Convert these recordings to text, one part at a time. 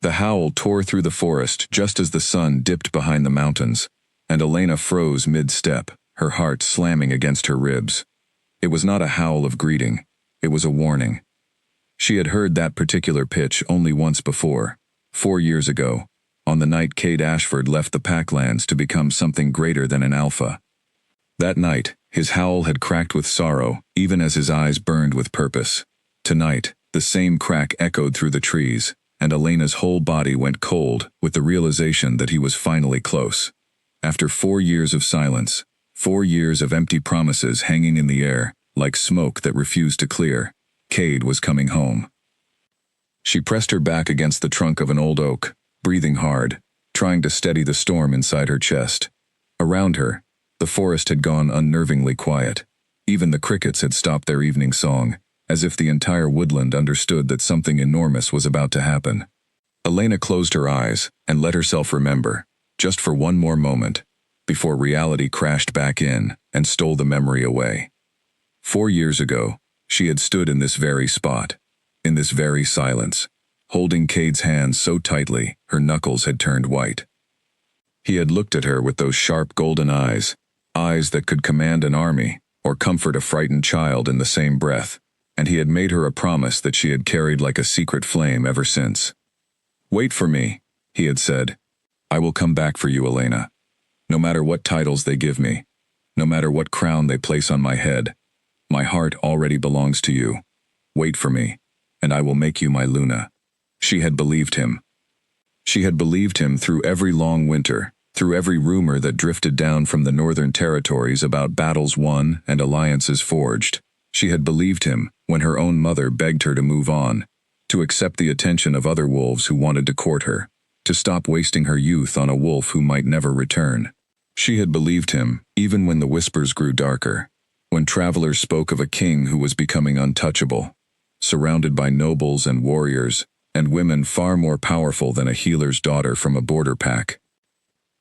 The howl tore through the forest just as the sun dipped behind the mountains, and Elena froze mid-step, her heart slamming against her ribs. It was not a howl of greeting, it was a warning. She had heard that particular pitch only once before, 4 years ago, on the night Cade Ashford left the Packlands to become something greater than an alpha. That night, his howl had cracked with sorrow, even as his eyes burned with purpose. Tonight, the same crack echoed through the trees, and Elena's whole body went cold with the realization that he was finally close. After 4 years of silence, 4 years of empty promises hanging in the air, like smoke that refused to clear, Cade was coming home. She pressed her back against the trunk of an old oak, breathing hard, trying to steady the storm inside her chest. Around her, the forest had gone unnervingly quiet. Even the crickets had stopped their evening song, as if the entire woodland understood that something enormous was about to happen. Elena closed her eyes and let herself remember, just for one more moment, before reality crashed back in and stole the memory away. 4 years ago, she had stood in this very spot, in this very silence, holding Cade's hand so tightly her knuckles had turned white. He had looked at her with those sharp golden eyes, eyes that could command an army or comfort a frightened child in the same breath, and he had made her a promise that she had carried like a secret flame ever since. "Wait for me," he had said. "I will come back for you, Elena. No matter what titles they give me, no matter what crown they place on my head, my heart already belongs to you. Wait for me, and I will make you my Luna." She had believed him. She had believed him through every long winter, through every rumor that drifted down from the northern territories about battles won and alliances forged. She had believed him when her own mother begged her to move on, to accept the attention of other wolves who wanted to court her, to stop wasting her youth on a wolf who might never return. She had believed him even when the whispers grew darker, when travelers spoke of a king who was becoming untouchable, surrounded by nobles and warriors, and women far more powerful than a healer's daughter from a border pack.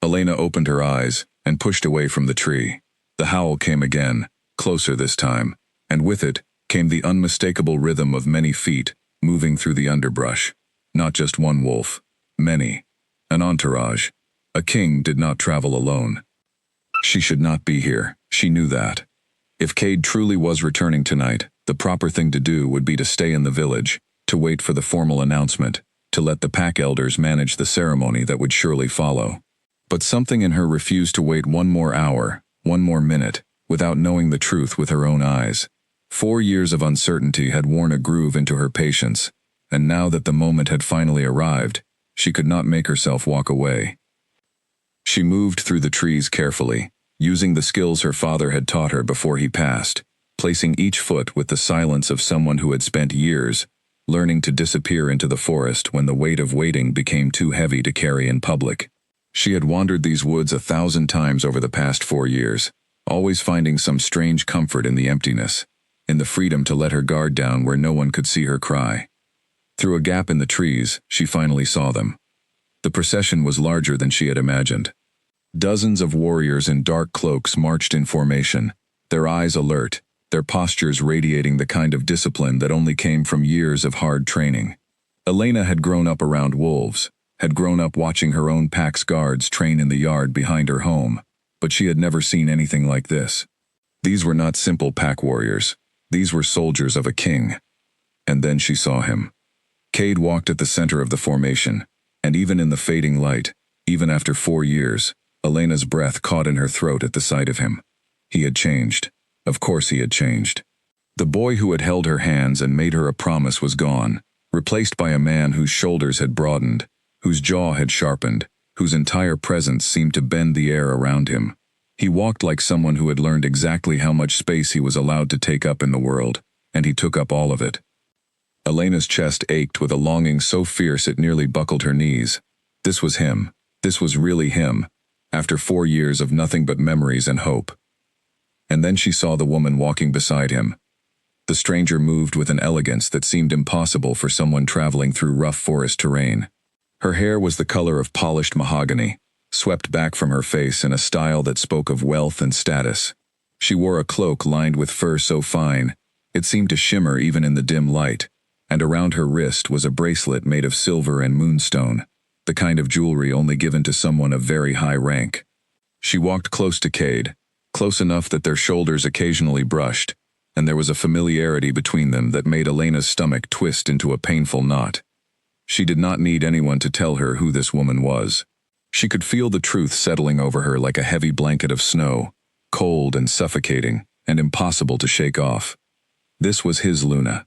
Elena opened her eyes and pushed away from the tree. The howl came again, closer this time, and with it came the unmistakable rhythm of many feet moving through the underbrush. Not just one wolf, many. An entourage. A king did not travel alone. She should not be here, she knew that. If Cade truly was returning tonight, the proper thing to do would be to stay in the village, to wait for the formal announcement, to let the pack elders manage the ceremony that would surely follow. But something in her refused to wait one more hour, one more minute, without knowing the truth with her own eyes. 4 years of uncertainty had worn a groove into her patience, and now that the moment had finally arrived, she could not make herself walk away. She moved through the trees carefully, using the skills her father had taught her before he passed, placing each foot with the silence of someone who had spent years learning to disappear into the forest when the weight of waiting became too heavy to carry in public. She had wandered these woods 1,000 times over the past 4 years, always finding some strange comfort in the emptiness, in the freedom to let her guard down where no one could see her cry. Through a gap in the trees, she finally saw them. The procession was larger than she had imagined. Dozens of warriors in dark cloaks marched in formation, their eyes alert, their postures radiating the kind of discipline that only came from years of hard training. Elena had grown up around wolves, had grown up watching her own pack's guards train in the yard behind her home, but she had never seen anything like this. These were not simple pack warriors. These were soldiers of a king. And then she saw him. Cade walked at the center of the formation, and even in the fading light, even after 4 years, Elena's breath caught in her throat at the sight of him. He had changed. Of course he had changed. The boy who had held her hands and made her a promise was gone, replaced by a man whose shoulders had broadened, whose jaw had sharpened, whose entire presence seemed to bend the air around him. He walked like someone who had learned exactly how much space he was allowed to take up in the world, and he took up all of it. Elena's chest ached with a longing so fierce it nearly buckled her knees. This was him. This was really him, after 4 years of nothing but memories and hope. And then she saw the woman walking beside him. The stranger moved with an elegance that seemed impossible for someone traveling through rough forest terrain. Her hair was the color of polished mahogany, swept back from her face in a style that spoke of wealth and status. She wore a cloak lined with fur so fine, it seemed to shimmer even in the dim light, and around her wrist was a bracelet made of silver and moonstone, the kind of jewelry only given to someone of very high rank. She walked close to Cade, close enough that their shoulders occasionally brushed, and there was a familiarity between them that made Elena's stomach twist into a painful knot. She did not need anyone to tell her who this woman was. She could feel the truth settling over her like a heavy blanket of snow, cold and suffocating, and impossible to shake off. This was his Luna.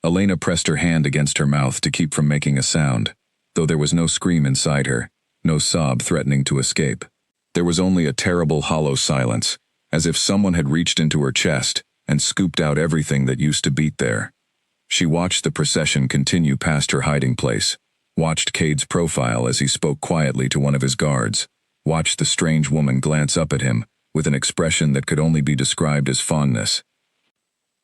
Elena pressed her hand against her mouth to keep from making a sound, though there was no scream inside her, no sob threatening to escape. There was only a terrible hollow silence, as if someone had reached into her chest and scooped out everything that used to beat there. She watched the procession continue past her hiding place, watched Cade's profile as he spoke quietly to one of his guards, watched the strange woman glance up at him with an expression that could only be described as fondness.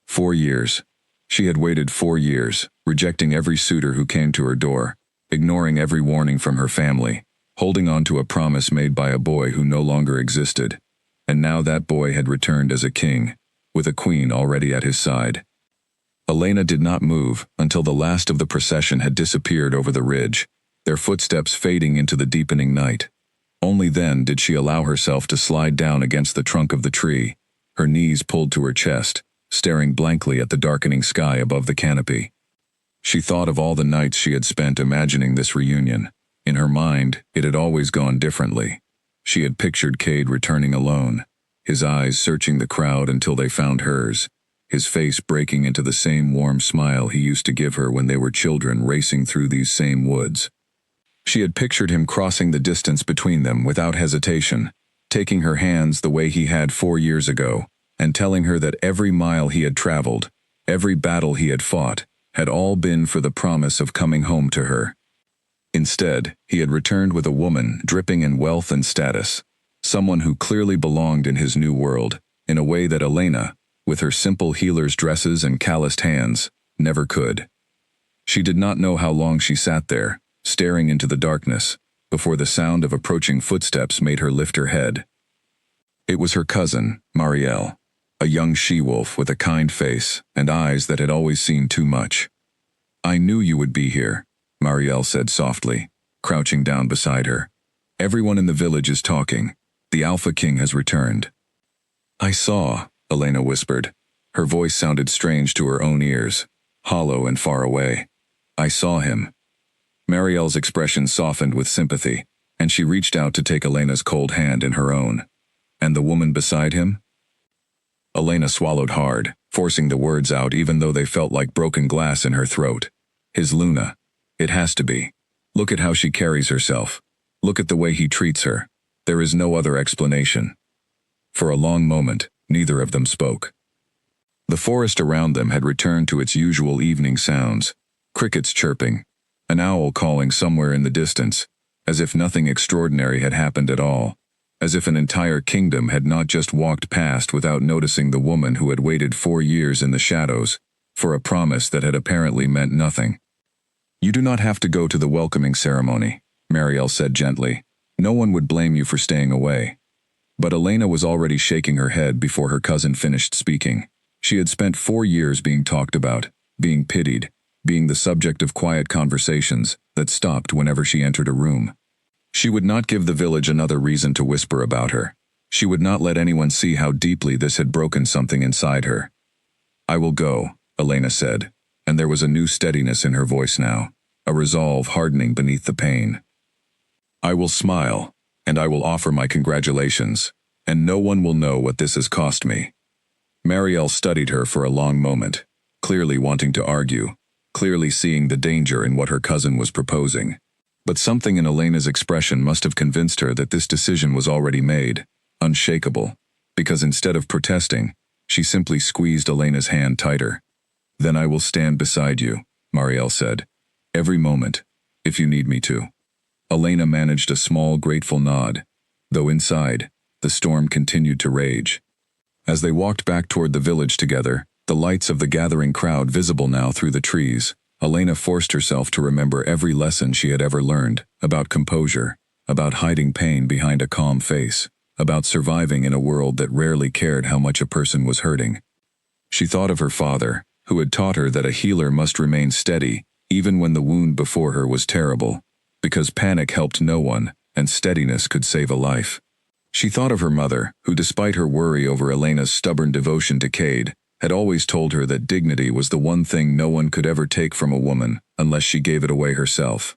4 years. She had waited 4 years, rejecting every suitor who came to her door, ignoring every warning from her family, holding on to a promise made by a boy who no longer existed. And now that boy had returned as a king, with a queen already at his side. Elena did not move until the last of the procession had disappeared over the ridge, their footsteps fading into the deepening night. Only then did she allow herself to slide down against the trunk of the tree, her knees pulled to her chest, staring blankly at the darkening sky above the canopy. She thought of all the nights she had spent imagining this reunion. In her mind, it had always gone differently. She had pictured Cade returning alone, his eyes searching the crowd until they found hers, his face breaking into the same warm smile he used to give her when they were children racing through these same woods. She had pictured him crossing the distance between them without hesitation, taking her hands the way he had 4 years ago, and telling her that every mile he had traveled, every battle he had fought, had all been for the promise of coming home to her. Instead, he had returned with a woman dripping in wealth and status, someone who clearly belonged in his new world, in a way that Elena, with her simple healer's dresses and calloused hands, never could. She did not know how long she sat there, staring into the darkness, before the sound of approaching footsteps made her lift her head. It was her cousin, Marielle, a young she-wolf with a kind face and eyes that had always seen too much. "I knew you would be here," Marielle said softly, crouching down beside her. "Everyone in the village is talking. The Alpha King has returned." "I saw," Elena whispered. Her voice sounded strange to her own ears, hollow and far away. "I saw him." Marielle's expression softened with sympathy, and she reached out to take Elena's cold hand in her own. "And the woman beside him?" Elena swallowed hard, forcing the words out even though they felt like broken glass in her throat. "His Luna. It has to be. Look at how she carries herself. Look at the way he treats her. There is no other explanation." For a long moment, neither of them spoke. The forest around them had returned to its usual evening sounds, crickets chirping, an owl calling somewhere in the distance, as if nothing extraordinary had happened at all, as if an entire kingdom had not just walked past without noticing the woman who had waited 4 years in the shadows, for a promise that had apparently meant nothing. "You do not have to go to the welcoming ceremony," Marielle said gently. "No one would blame you for staying away." But Elena was already shaking her head before her cousin finished speaking. She had spent 4 years being talked about, being pitied, being the subject of quiet conversations that stopped whenever she entered a room. She would not give the village another reason to whisper about her. She would not let anyone see how deeply this had broken something inside her. "I will go," Elena said, and there was a new steadiness in her voice now, a resolve hardening beneath the pain. "I will smile, and I will offer my congratulations, and no one will know what this has cost me." Marielle studied her for a long moment, clearly wanting to argue, clearly seeing the danger in what her cousin was proposing. But something in Elena's expression must have convinced her that this decision was already made, unshakable, because instead of protesting, she simply squeezed Elena's hand tighter. "Then I will stand beside you," Marielle said. "Every moment, if you need me to." Elena managed a small, grateful nod, though inside, the storm continued to rage. As they walked back toward the village together, the lights of the gathering crowd visible now through the trees, Elena forced herself to remember every lesson she had ever learned, about composure, about hiding pain behind a calm face, about surviving in a world that rarely cared how much a person was hurting. She thought of her father, who had taught her that a healer must remain steady, even when the wound before her was terrible, because panic helped no one, and steadiness could save a life. She thought of her mother, who despite her worry over Elena's stubborn devotion to Cade, had always told her that dignity was the one thing no one could ever take from a woman unless she gave it away herself.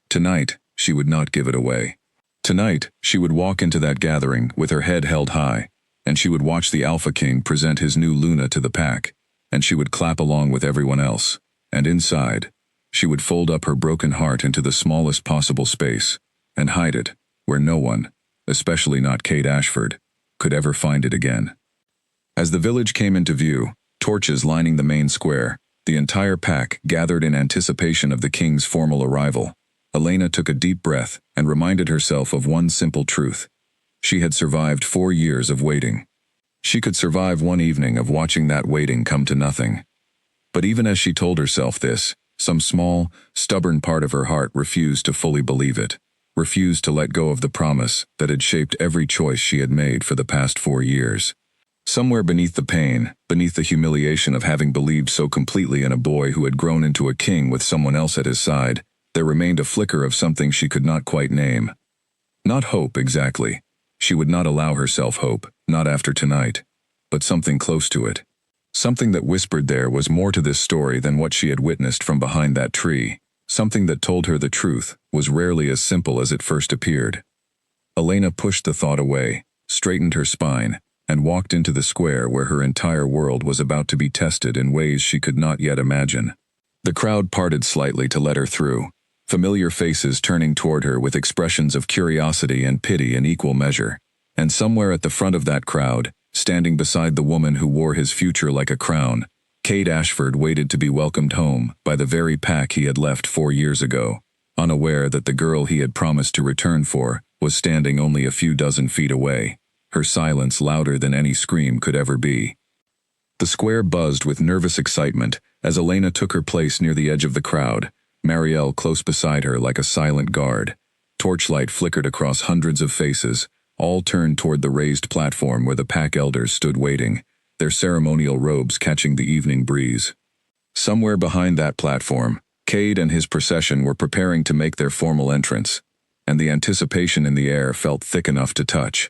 Tonight, she would not give it away. Tonight, she would walk into that gathering with her head held high, and she would watch the Alpha King present his new Luna to the pack, and she would clap along with everyone else, and inside, she would fold up her broken heart into the smallest possible space, and hide it, where no one, especially not Cade Ashford, could ever find it again. As the village came into view, torches lining the main square, the entire pack gathered in anticipation of the king's formal arrival. Elena took a deep breath and reminded herself of one simple truth. She had survived 4 years of waiting. She could survive one evening of watching that waiting come to nothing. But even as she told herself this, some small, stubborn part of her heart refused to fully believe it, refused to let go of the promise that had shaped every choice she had made for the past 4 years. Somewhere beneath the pain, beneath the humiliation of having believed so completely in a boy who had grown into a king with someone else at his side, there remained a flicker of something she could not quite name. Not hope, exactly. She would not allow herself hope, not after tonight, but something close to it. Something that whispered there was more to this story than what she had witnessed from behind that tree. Something that told her the truth was rarely as simple as it first appeared. Elena pushed the thought away, straightened her spine, and walked into the square where her entire world was about to be tested in ways she could not yet imagine. The crowd parted slightly to let her through, familiar faces turning toward her with expressions of curiosity and pity in equal measure, and somewhere at the front of that crowd, standing beside the woman who wore his future like a crown, Cade Ashford waited to be welcomed home by the very pack he had left 4 years ago, unaware that the girl he had promised to return for was standing only a few dozen feet away, her silence louder than any scream could ever be. The square buzzed with nervous excitement as Elena took her place near the edge of the crowd, Marielle close beside her like a silent guard. Torchlight flickered across hundreds of faces, all turned toward the raised platform where the pack elders stood waiting, their ceremonial robes catching the evening breeze. Somewhere behind that platform, Cade and his procession were preparing to make their formal entrance, and the anticipation in the air felt thick enough to touch.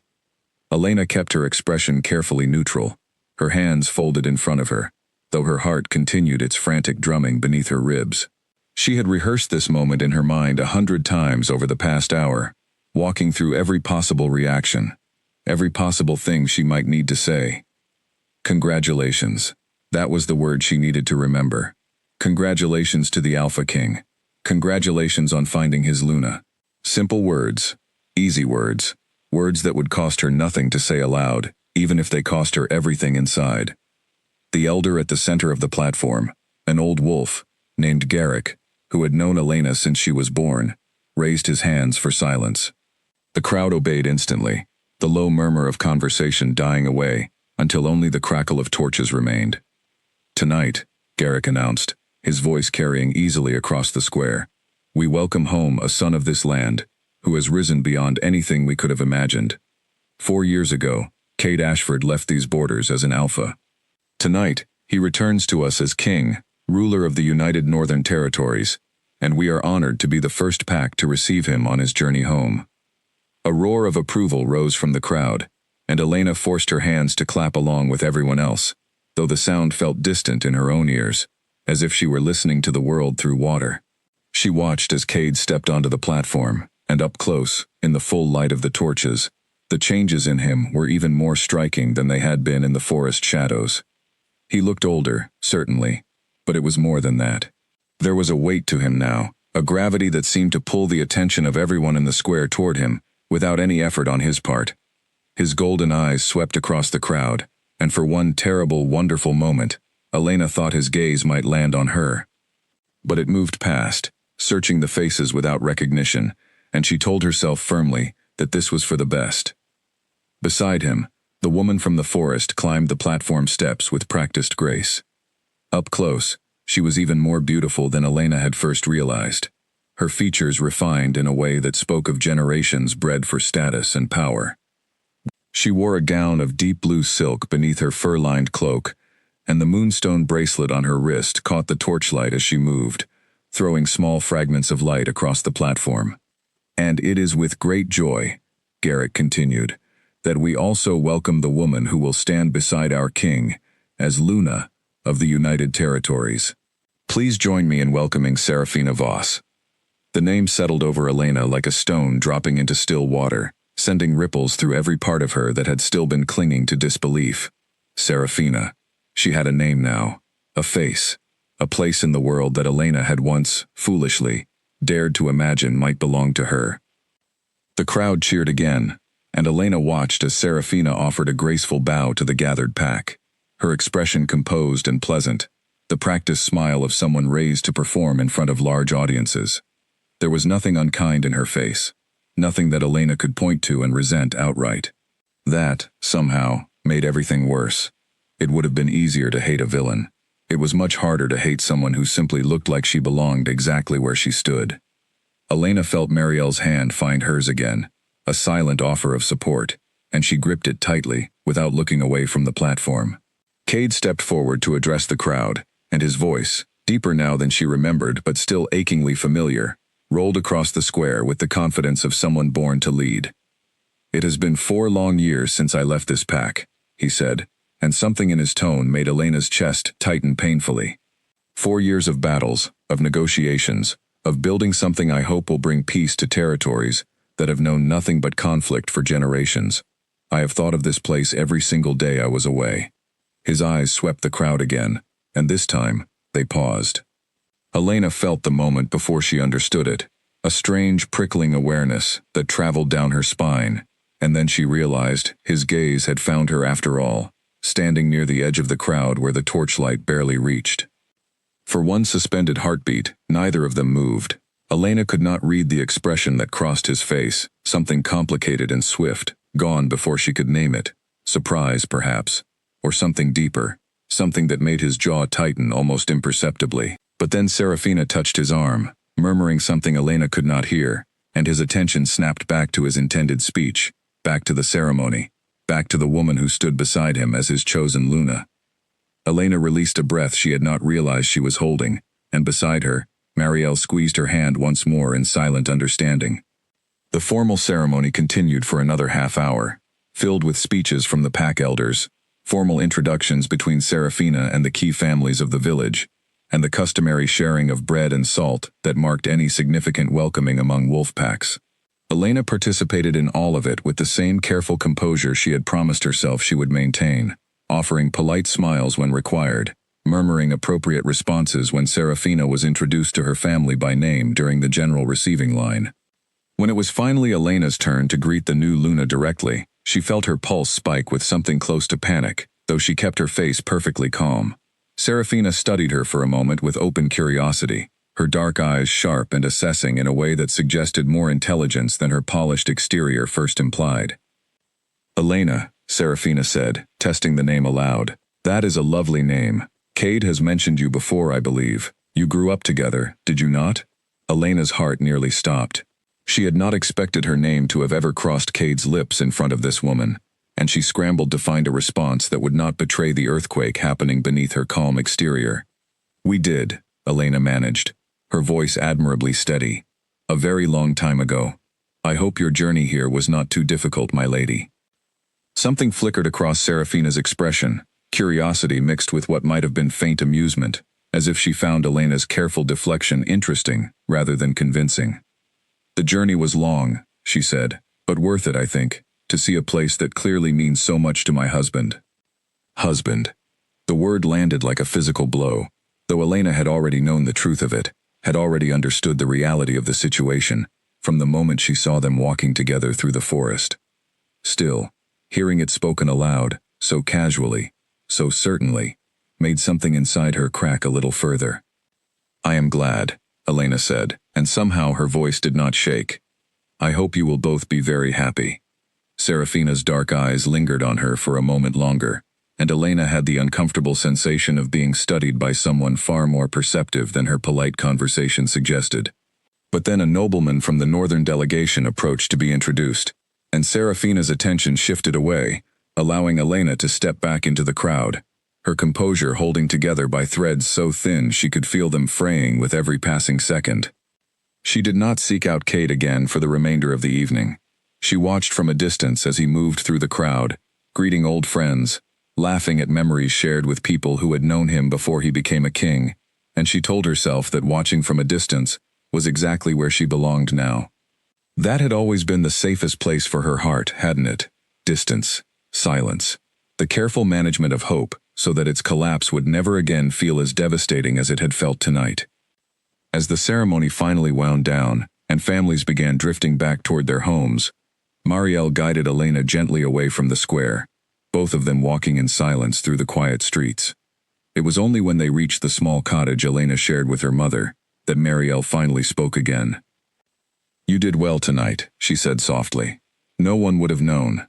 Elena kept her expression carefully neutral, her hands folded in front of her, though her heart continued its frantic drumming beneath her ribs. She had rehearsed this moment in her mind 100 times over the past hour, walking through every possible reaction, every possible thing she might need to say. Congratulations. That was the word she needed to remember. Congratulations to the Alpha King. Congratulations on finding his Luna. Simple words, easy words, words that would cost her nothing to say aloud, even if they cost her everything inside. The elder at the center of the platform, an old wolf, named Garrick, who had known Elena since she was born, raised his hands for silence. The crowd obeyed instantly, the low murmur of conversation dying away until only the crackle of torches remained. Tonight, Garrick announced, his voice carrying easily across the square, we welcome home a son of this land, who has risen beyond anything we could have imagined. 4 years ago, Cade Ashford left these borders as an alpha. Tonight, he returns to us as king, ruler of the United Northern Territories, and we are honored to be the first pack to receive him on his journey home. A roar of approval rose from the crowd, and Elena forced her hands to clap along with everyone else, though the sound felt distant in her own ears, as if she were listening to the world through water. She watched as Cade stepped onto the platform, and up close, in the full light of the torches, the changes in him were even more striking than they had been in the forest shadows. He looked older, certainly, but it was more than that. There was a weight to him now, a gravity that seemed to pull the attention of everyone in the square toward him, without any effort on his part. His golden eyes swept across the crowd, and for one terrible, wonderful moment, Elena thought his gaze might land on her. But it moved past, searching the faces without recognition, and she told herself firmly that this was for the best. Beside him, the woman from the forest climbed the platform steps with practiced grace. Up close, she was even more beautiful than Elena had first realized, her features refined in a way that spoke of generations bred for status and power. She wore a gown of deep blue silk beneath her fur-lined cloak, and the moonstone bracelet on her wrist caught the torchlight as she moved, throwing small fragments of light across the platform. "And it is with great joy," Garrick continued, "that we also welcome the woman who will stand beside our king as Luna of the United Territories. Please join me in welcoming Serafina Voss." The name settled over Elena like a stone dropping into still water, sending ripples through every part of her that had still been clinging to disbelief. Serafina. She had a name now, a face, a place in the world that Elena had once, foolishly, dared to imagine might belong to her. The crowd cheered again, and Elena watched as Serafina offered a graceful bow to the gathered pack, her expression composed and pleasant, the practiced smile of someone raised to perform in front of large audiences. There was nothing unkind in her face, nothing that Elena could point to and resent outright. That, somehow, made everything worse. It would have been easier to hate a villain. It was much harder to hate someone who simply looked like she belonged exactly where she stood. Elena felt Marielle's hand find hers again, a silent offer of support, and she gripped it tightly, without looking away from the platform. Cade stepped forward to address the crowd, and his voice, deeper now than she remembered but still achingly familiar, rolled across the square with the confidence of someone born to lead. "It has been 4 long years since I left this pack," he said, and something in his tone made Elena's chest tighten painfully. 4 years of battles, of negotiations, of building something I hope will bring peace to territories that have known nothing but conflict for generations. I have thought of this place every single day I was away. His eyes swept the crowd again, and this time, they paused. Elena felt the moment before she understood it, a strange prickling awareness that traveled down her spine, and then she realized his gaze had found her after all, standing near the edge of the crowd where the torchlight barely reached. For one suspended heartbeat, neither of them moved. Elena could not read the expression that crossed his face, something complicated and swift, gone before she could name it. Surprise, perhaps, or something deeper, something that made his jaw tighten almost imperceptibly. But then Serafina touched his arm, murmuring something Elena could not hear, and his attention snapped back to his intended speech, back to the ceremony, back to the woman who stood beside him as his chosen Luna. Elena released a breath she had not realized she was holding, and beside her, Marielle squeezed her hand once more in silent understanding. The formal ceremony continued for another half hour, filled with speeches from the pack elders, formal introductions between Serafina and the key families of the village, and the customary sharing of bread and salt that marked any significant welcoming among wolf packs. Elena participated in all of it with the same careful composure she had promised herself she would maintain, offering polite smiles when required, murmuring appropriate responses when Serafina was introduced to her family by name during the general receiving line. When it was finally Elena's turn to greet the new Luna directly, she felt her pulse spike with something close to panic, though she kept her face perfectly calm. Serafina studied her for a moment with open curiosity, her dark eyes sharp and assessing in a way that suggested more intelligence than her polished exterior first implied. "Elena," Serafina said, testing the name aloud. "That is a lovely name. Cade has mentioned you before, I believe. You grew up together, did you not?" Elena's heart nearly stopped. She had not expected her name to have ever crossed Cade's lips in front of this woman, and she scrambled to find a response that would not betray the earthquake happening beneath her calm exterior. "We did," Elena managed, her voice admirably steady. "A very long time ago. I hope your journey here was not too difficult, my lady." Something flickered across Serafina's expression, curiosity mixed with what might have been faint amusement, as if she found Elena's careful deflection interesting rather than convincing. "The journey was long," she said, "but worth it, I think, to see a place that clearly means so much to my husband." Husband. The word landed like a physical blow, though Elena had already known the truth of it, had already understood the reality of the situation, from the moment she saw them walking together through the forest. Still, hearing it spoken aloud, so casually, so certainly, made something inside her crack a little further. "I am glad," Elena said, and somehow her voice did not shake. "I hope you will both be very happy." Serafina's dark eyes lingered on her for a moment longer, and Elena had the uncomfortable sensation of being studied by someone far more perceptive than her polite conversation suggested. But then a nobleman from the northern delegation approached to be introduced, and Serafina's attention shifted away, allowing Elena to step back into the crowd, her composure holding together by threads so thin she could feel them fraying with every passing second. She did not seek out Cade again for the remainder of the evening. She watched from a distance as he moved through the crowd, greeting old friends, laughing at memories shared with people who had known him before he became a king, and she told herself that watching from a distance was exactly where she belonged now. That had always been the safest place for her heart, hadn't it? Distance, silence, the careful management of hope so that its collapse would never again feel as devastating as it had felt tonight. As the ceremony finally wound down, and families began drifting back toward their homes, Marielle guided Elena gently away from the square, both of them walking in silence through the quiet streets. It was only when they reached the small cottage Elena shared with her mother that Marielle finally spoke again. "You did well tonight," she said softly. "No one would have known."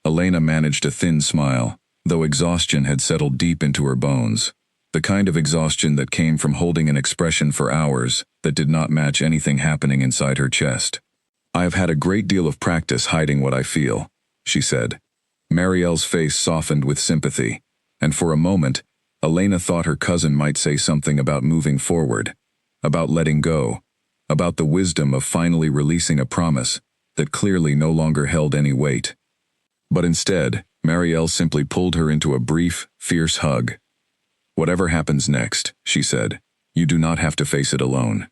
Elena managed a thin smile, though exhaustion had settled deep into her bones, the kind of exhaustion that came from holding an expression for hours that did not match anything happening inside her chest. "I have had a great deal of practice hiding what I feel," she said. Marielle's face softened with sympathy, and for a moment, Elena thought her cousin might say something about moving forward, about letting go, about the wisdom of finally releasing a promise that clearly no longer held any weight. But instead, Marielle simply pulled her into a brief, fierce hug. "Whatever happens next," she said, "you do not have to face it alone."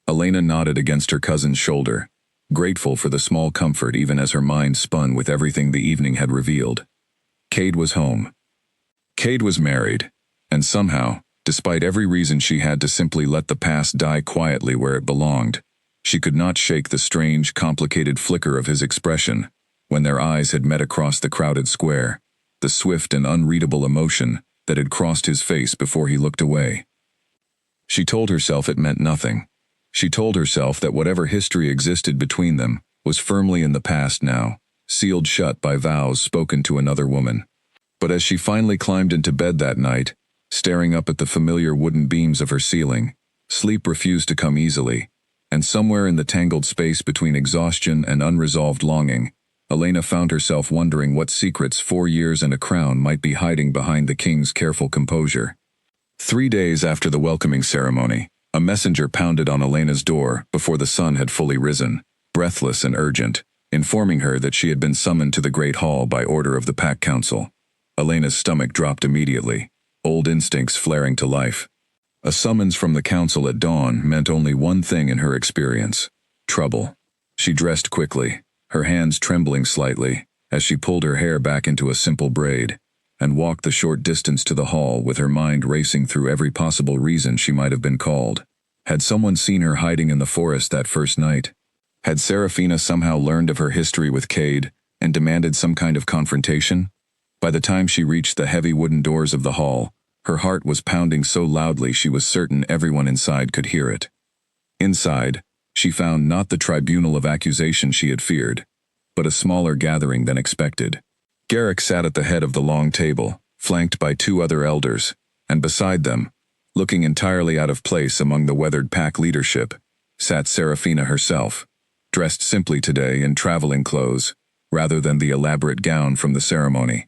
Elena nodded against her cousin's shoulder, grateful for the small comfort even as her mind spun with everything the evening had revealed. Cade was home. Cade was married, and somehow, despite every reason she had to simply let the past die quietly where it belonged, she could not shake the strange, complicated flicker of his expression when their eyes had met across the crowded square, the swift and unreadable emotion that had crossed his face before he looked away. She told herself it meant nothing. She told herself that whatever history existed between them was firmly in the past now, sealed shut by vows spoken to another woman. But as she finally climbed into bed that night, staring up at the familiar wooden beams of her ceiling, sleep refused to come easily, and somewhere in the tangled space between exhaustion and unresolved longing, Elena found herself wondering what secrets 4 years and a crown might be hiding behind the king's careful composure. 3 days after the welcoming ceremony, a messenger pounded on Elena's door before the sun had fully risen, breathless and urgent, informing her that she had been summoned to the Great Hall by order of the Pack Council. Elena's stomach dropped immediately, old instincts flaring to life. A summons from the council at dawn meant only one thing in her experience: trouble. She dressed quickly, her hands trembling slightly as she pulled her hair back into a simple braid, and walked the short distance to the hall with her mind racing through every possible reason she might have been called. Had someone seen her hiding in the forest that first night? Had Serafina somehow learned of her history with Cade and demanded some kind of confrontation? By the time she reached the heavy wooden doors of the hall, her heart was pounding so loudly she was certain everyone inside could hear it. Inside, she found not the tribunal of accusation she had feared, but a smaller gathering than expected. Garrick sat at the head of the long table, flanked by 2 other elders, and beside them, looking entirely out of place among the weathered pack leadership, sat Serafina herself, dressed simply today in traveling clothes, rather than the elaborate gown from the ceremony.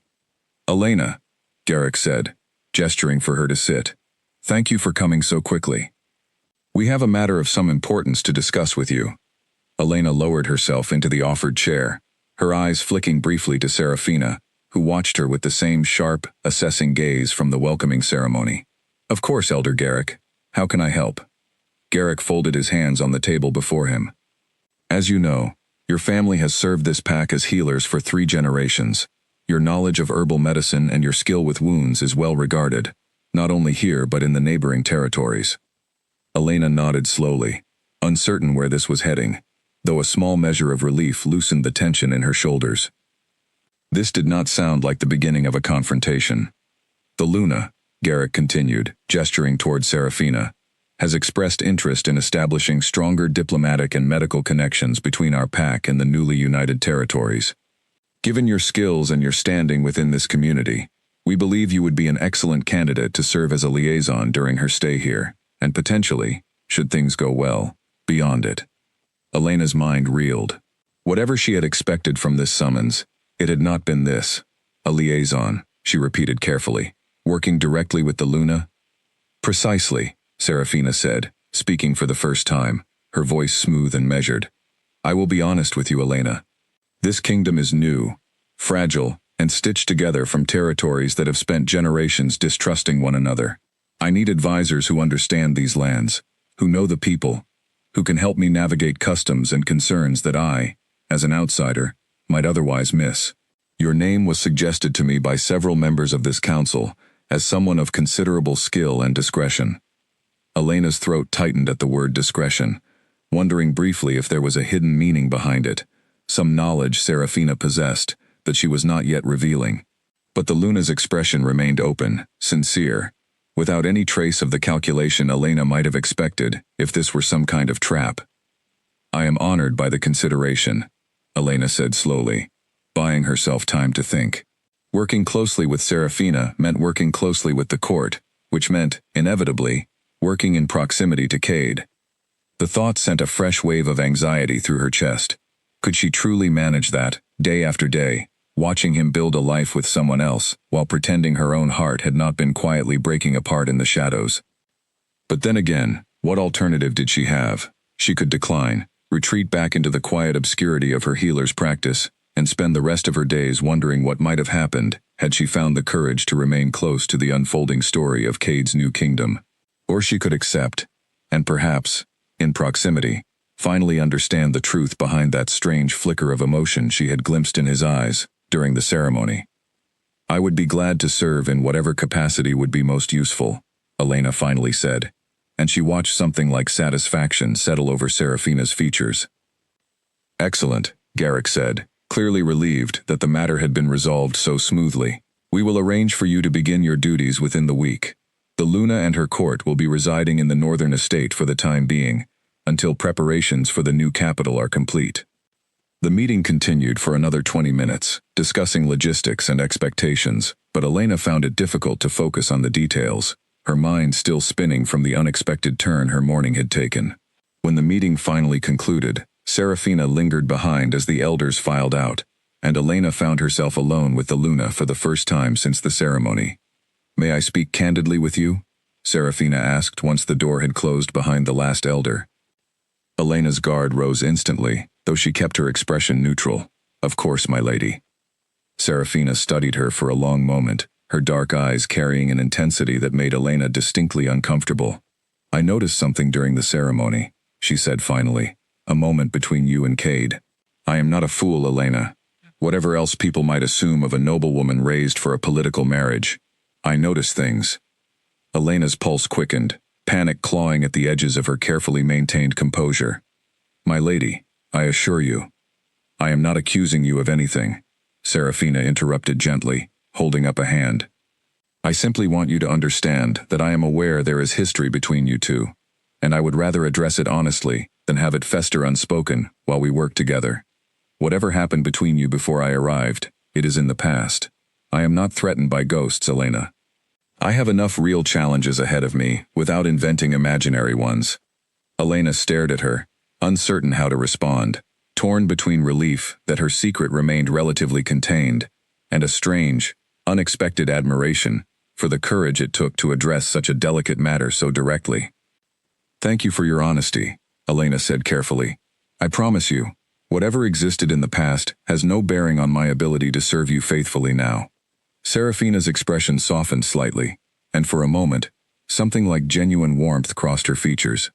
"Elena," Garrick said, gesturing for her to sit, "thank you for coming so quickly. We have a matter of some importance to discuss with you." Elena lowered herself into the offered chair, her eyes flicking briefly to Serafina, who watched her with the same sharp, assessing gaze from the welcoming ceremony. "Of course, Elder Garrick. How can I help?" Garrick folded his hands on the table before him. "As you know, your family has served this pack as healers for 3 generations. Your knowledge of herbal medicine and your skill with wounds is well regarded, not only here but in the neighboring territories." Elena nodded slowly, uncertain where this was heading, though a small measure of relief loosened the tension in her shoulders. This did not sound like the beginning of a confrontation. "The Luna," Garrick continued, gesturing toward Serafina, "has expressed interest in establishing stronger diplomatic and medical connections between our pack and the newly united territories. Given your skills and your standing within this community, we believe you would be an excellent candidate to serve as a liaison during her stay here, and potentially, should things go well, beyond it." Elena's mind reeled. Whatever she had expected from this summons, it had not been this. "A liaison," she repeated carefully. Working directly with the Luna? Precisely, Serafina said, speaking for the first time, her voice smooth and measured. I will be honest with you, Elena. This kingdom is new, fragile, and stitched together from territories that have spent generations distrusting one another. I need advisors who understand these lands, who know the people, who can help me navigate customs and concerns that I, as an outsider, might otherwise miss. Your name was suggested to me by several members of this council as someone of considerable skill and discretion. Elena's throat tightened at the word discretion, wondering briefly if there was a hidden meaning behind it, some knowledge Serafina possessed that she was not yet revealing. But the Luna's expression remained open, sincere, without any trace of the calculation Elena might have expected if this were some kind of trap. I am honored by the consideration, Elena said slowly, buying herself time to think. Working closely with Serafina meant working closely with the court, which meant, inevitably, working in proximity to Cade. The thought sent a fresh wave of anxiety through her chest. Could she truly manage that, day after day, watching him build a life with someone else, while pretending her own heart had not been quietly breaking apart in the shadows? But then again, what alternative did she have? She could decline, retreat back into the quiet obscurity of her healer's practice, and spend the rest of her days wondering what might have happened had she found the courage to remain close to the unfolding story of Cade's new kingdom. Or she could accept, and perhaps, in proximity, finally understand the truth behind that strange flicker of emotion she had glimpsed in his eyes during the ceremony. I would be glad to serve in whatever capacity would be most useful, Elena finally said, and she watched something like satisfaction settle over Serafina's features. Excellent, Garrick said, clearly relieved that the matter had been resolved so smoothly. We will arrange for you to begin your duties within the week. The Luna and her court will be residing in the northern estate for the time being, until preparations for the new capital are complete. The meeting continued for another 20 minutes, discussing logistics and expectations, but Elena found it difficult to focus on the details, her mind still spinning from the unexpected turn her morning had taken. When the meeting finally concluded, Serafina lingered behind as the elders filed out, and Elena found herself alone with the Luna for the first time since the ceremony. May I speak candidly with you? Serafina asked once the door had closed behind the last elder. Elena's guard rose instantly, though she kept her expression neutral. Of course, my lady. Serafina studied her for a long moment, her dark eyes carrying an intensity that made Elena distinctly uncomfortable. I noticed something during the ceremony, she said finally, a moment between you and Cade. I am not a fool, Elena. Whatever else people might assume of a noblewoman raised for a political marriage, I notice things. Elena's pulse quickened, panic clawing at the edges of her carefully maintained composure. My lady, I assure you, I am not accusing you of anything, Serafina interrupted gently, holding up a hand. I simply want you to understand that I am aware there is history between you two, and I would rather address it honestly than have it fester unspoken while we work together. Whatever happened between you before I arrived, it is in the past. I am not threatened by ghosts, Elena. I have enough real challenges ahead of me without inventing imaginary ones. Elena stared at her, uncertain how to respond, torn between relief that her secret remained relatively contained, and a strange, unexpected admiration for the courage it took to address such a delicate matter so directly. Thank you for your honesty, Elena said carefully. I promise you, whatever existed in the past has no bearing on my ability to serve you faithfully now. Serafina's expression softened slightly, and for a moment, something like genuine warmth crossed her features.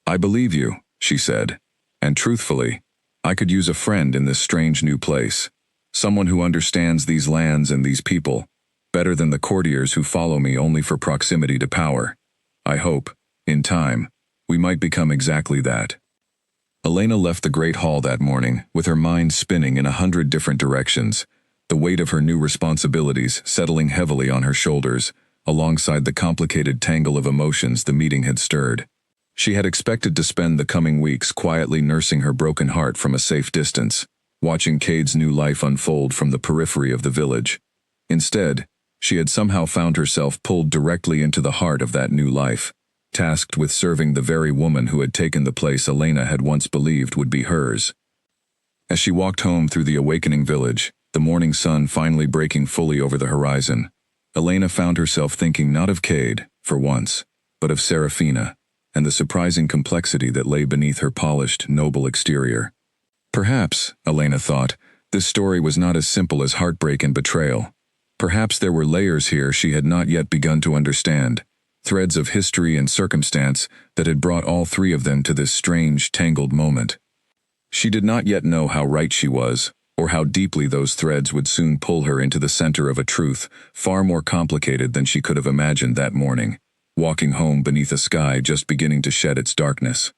I believe you, she said, and truthfully, I could use a friend in this strange new place, someone who understands these lands and these people, better than the courtiers who follow me only for proximity to power. I hope, in time, we might become exactly that. Elena left the great hall that morning, with her mind spinning in 100 different directions, the weight of her new responsibilities settling heavily on her shoulders, alongside the complicated tangle of emotions the meeting had stirred. She had expected to spend the coming weeks quietly nursing her broken heart from a safe distance, watching Cade's new life unfold from the periphery of the village. Instead, she had somehow found herself pulled directly into the heart of that new life, tasked with serving the very woman who had taken the place Elena had once believed would be hers. As she walked home through the awakening village, the morning sun finally breaking fully over the horizon, Elena found herself thinking not of Cade, for once, but of Serafina, and the surprising complexity that lay beneath her polished, noble exterior. Perhaps, Elena thought, this story was not as simple as heartbreak and betrayal. Perhaps there were layers here she had not yet begun to understand, threads of history and circumstance that had brought all three of them to this strange, tangled moment. She did not yet know how right she was, or how deeply those threads would soon pull her into the center of a truth far more complicated than she could have imagined that morning, walking home beneath a sky just beginning to shed its darkness.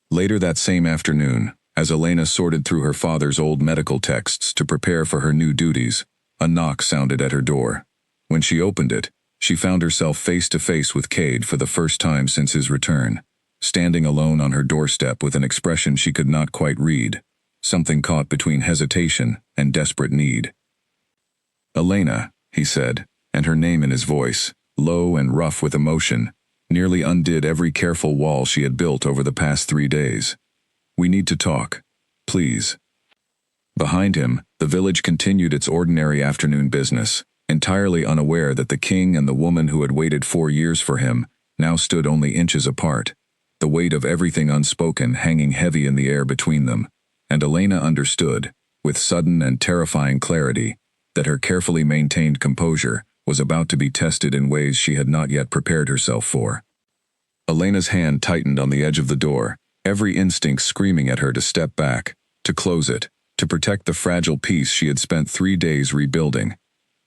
Later that same afternoon, as Elena sorted through her father's old medical texts to prepare for her new duties, a knock sounded at her door. When she opened it, she found herself face to face with Cade for the first time since his return, standing alone on her doorstep with an expression she could not quite read, something caught between hesitation and desperate need. "Elena," he said, and her name in his voice, low and rough with emotion, nearly undid every careful wall she had built over the past 3 days. "We need to talk. Please." Behind him, the village continued its ordinary afternoon business, entirely unaware that the king and the woman who had waited 4 years for him now stood only inches apart, the weight of everything unspoken hanging heavy in the air between them, and Elena understood, with sudden and terrifying clarity, that her carefully maintained composure was about to be tested in ways she had not yet prepared herself for. Elena's hand tightened on the edge of the door, every instinct screaming at her to step back, to close it, to protect the fragile peace she had spent 3 days rebuilding.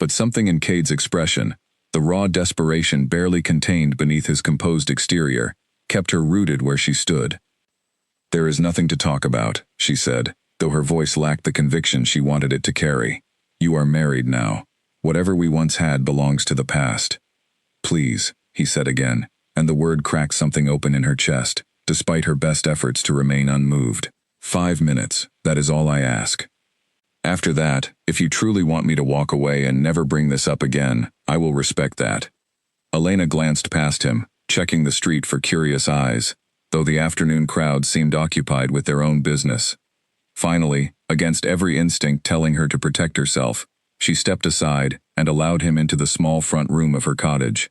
But something in Cade's expression, the raw desperation barely contained beneath his composed exterior, kept her rooted where she stood. "There is nothing to talk about," she said, though her voice lacked the conviction she wanted it to carry. "You are married now. Whatever we once had belongs to the past." "Please," he said again, and the word cracked something open in her chest, despite her best efforts to remain unmoved. 5 minutes, that is all I ask. After that, if you truly want me to walk away and never bring this up again, I will respect that." Elena glanced past him, checking the street for curious eyes, though the afternoon crowd seemed occupied with their own business. Finally, against every instinct telling her to protect herself, she stepped aside and allowed him into the small front room of her cottage.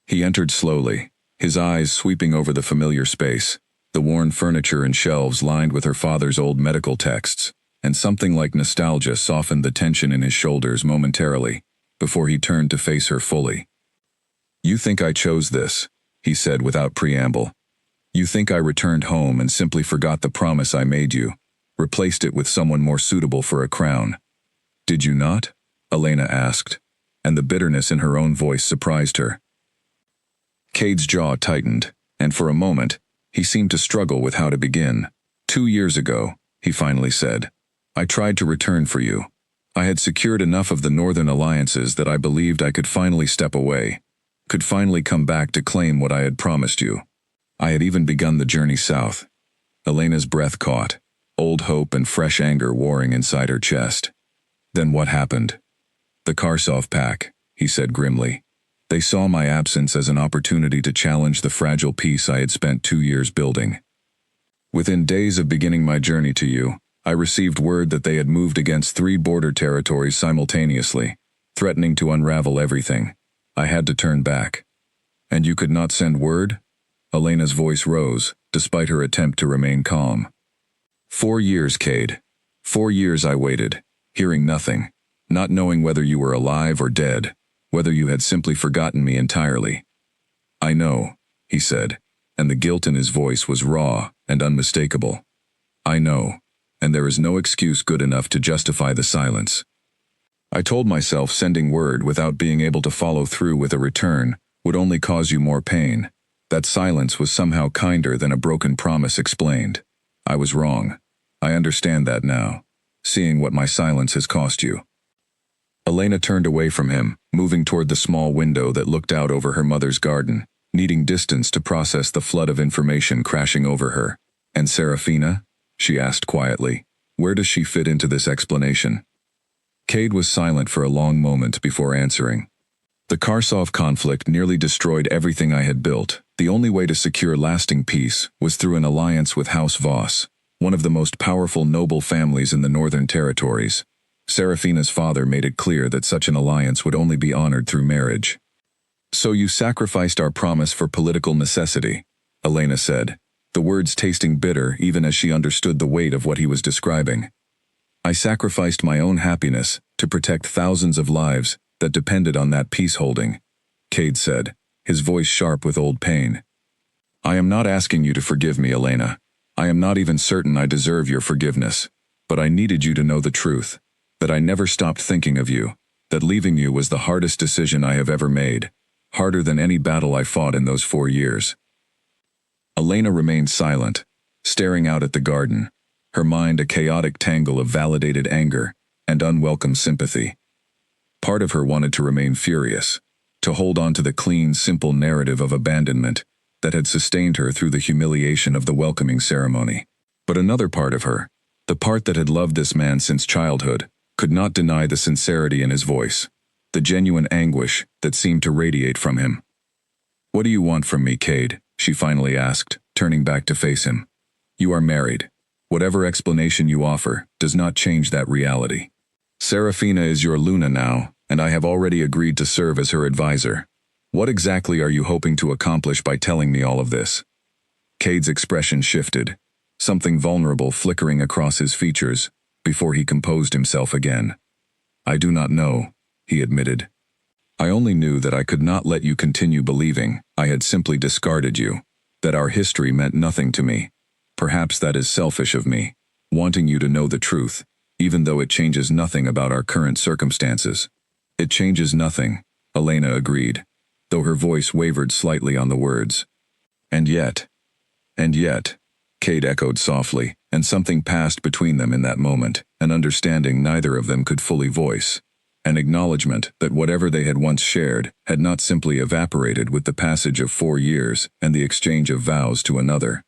He entered slowly, his eyes sweeping over the familiar space, the worn furniture and shelves lined with her father's old medical texts, and something like nostalgia softened the tension in his shoulders momentarily, before he turned to face her fully. "You think I chose this," he said without preamble. "You think I returned home and simply forgot the promise I made you, replaced it with someone more suitable for a crown. Did you not?" Elena asked, and the bitterness in her own voice surprised her. Cade's jaw tightened, and for a moment, he seemed to struggle with how to begin. "2 years ago," he finally said, "I tried to return for you. I had secured enough of the northern alliances that I believed I could finally step away, could finally come back to claim what I had promised you. I had even begun the journey south." Elena's breath caught, old hope and fresh anger warring inside her chest. "Then what happened?" "The Karsov pack," he said grimly. "They saw my absence as an opportunity to challenge the fragile peace I had spent 2 years building. Within days of beginning my journey to you, I received word that they had moved against 3 border territories simultaneously, threatening to unravel everything. I had to turn back." "And you could not send word?" Elena's voice rose, despite her attempt to remain calm. 4 years, Cade. 4 years I waited, hearing nothing, not knowing whether you were alive or dead, whether you had simply forgotten me entirely." "I know," he said, and the guilt in his voice was raw and unmistakable. "I know, and there is no excuse good enough to justify the silence. I told myself sending word without being able to follow through with a return would only cause you more pain. That silence was somehow kinder than a broken promise explained. I was wrong. I understand that now, seeing what my silence has cost you." Elena turned away from him, moving toward the small window that looked out over her mother's garden, needing distance to process the flood of information crashing over her. "And Serafina?" she asked quietly. "Where does she fit into this explanation?" Cade was silent for a long moment before answering. "The Karsov conflict nearly destroyed everything I had built. The only way to secure lasting peace was through an alliance with House Voss, one of the most powerful noble families in the Northern Territories. Serafina's father made it clear that such an alliance would only be honored through marriage. "So you sacrificed our promise for political necessity," Elena said, the words tasting bitter even as she understood the weight of what he was describing. "I sacrificed my own happiness to protect thousands of lives that depended on that peace-holding," Cade said, his voice sharp with old pain. "I am not asking you to forgive me, Elena. I am not even certain I deserve your forgiveness. But I needed you to know the truth, that I never stopped thinking of you, that leaving you was the hardest decision I have ever made, harder than any battle I fought in those 4 years." Elena remained silent, staring out at the garden, her mind a chaotic tangle of validated anger and unwelcome sympathy. Part of her wanted to remain furious, to hold on to the clean, simple narrative of abandonment that had sustained her through the humiliation of the welcoming ceremony. But another part of her, the part that had loved this man since childhood, could not deny the sincerity in his voice, the genuine anguish that seemed to radiate from him. "What do you want from me, Cade?" she finally asked, turning back to face him. "You are married. Whatever explanation you offer does not change that reality. Serafina is your Luna now, and I have already agreed to serve as her advisor. What exactly are you hoping to accomplish by telling me all of this?" Cade's expression shifted, something vulnerable flickering across his features, before he composed himself again. "I do not know," he admitted. "I only knew that I could not let you continue believing I had simply discarded you, that our history meant nothing to me. Perhaps that is selfish of me, wanting you to know the truth, even though it changes nothing about our current circumstances." "It changes nothing," Elena agreed, though her voice wavered slightly on the words. And yet, Cade echoed softly, and something passed between them in that moment, an understanding neither of them could fully voice, an acknowledgement that whatever they had once shared had not simply evaporated with the passage of 4 years and the exchange of vows to another.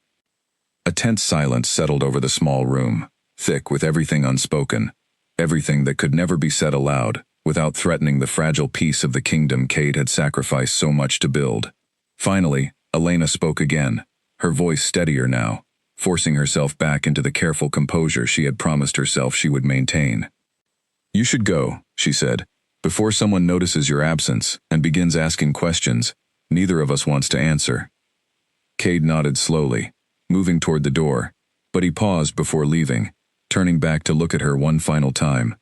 A tense silence settled over the small room, thick with everything unspoken, everything that could never be said aloud, without threatening the fragile peace of the kingdom Cade had sacrificed so much to build. Finally, Elena spoke again, her voice steadier now, forcing herself back into the careful composure she had promised herself she would maintain. "You should go," she said, "before someone notices your absence and begins asking questions neither of us wants to answer." Cade nodded slowly, moving toward the door, but he paused before leaving, turning back to look at her one final time.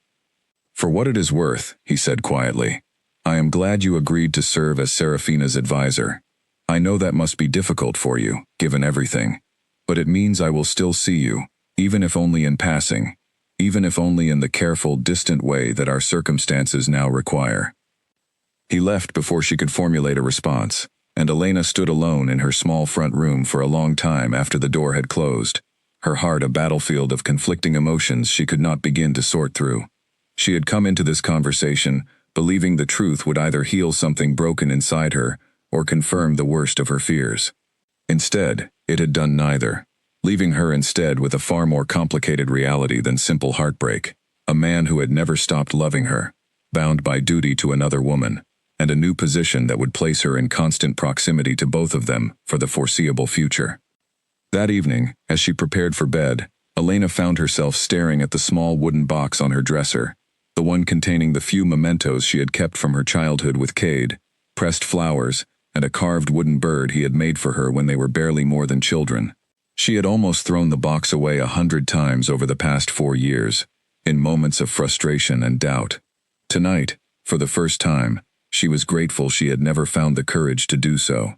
"For what it is worth," he said quietly, "I am glad you agreed to serve as Serafina's advisor. I know that must be difficult for you, given everything, but it means I will still see you, even if only in passing, even if only in the careful, distant way that our circumstances now require." He left before she could formulate a response, and Elena stood alone in her small front room for a long time after the door had closed, her heart a battlefield of conflicting emotions she could not begin to sort through. She had come into this conversation believing the truth would either heal something broken inside her or confirm the worst of her fears. Instead, it had done neither, leaving her instead with a far more complicated reality than simple heartbreak, a man who had never stopped loving her, bound by duty to another woman, and a new position that would place her in constant proximity to both of them for the foreseeable future. That evening, as she prepared for bed, Elena found herself staring at the small wooden box on her dresser, the one containing the few mementos she had kept from her childhood with Cade, pressed flowers, and a carved wooden bird he had made for her when they were barely more than children. She had almost thrown the box away 100 times over the past 4 years, in moments of frustration and doubt. Tonight, for the first time, she was grateful she had never found the courage to do so.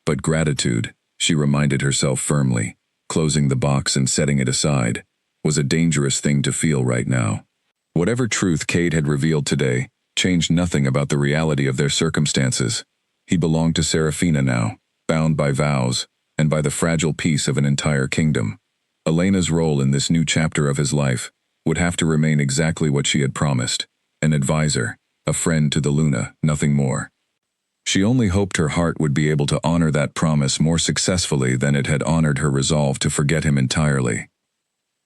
But gratitude, she reminded herself firmly, closing the box and setting it aside, was a dangerous thing to feel right now. Whatever truth Cade had revealed today changed nothing about the reality of their circumstances. He belonged to Serafina now, bound by vows, and by the fragile peace of an entire kingdom. Elena's role in this new chapter of his life would have to remain exactly what she had promised, an advisor, a friend to the Luna, nothing more. She only hoped her heart would be able to honor that promise more successfully than it had honored her resolve to forget him entirely.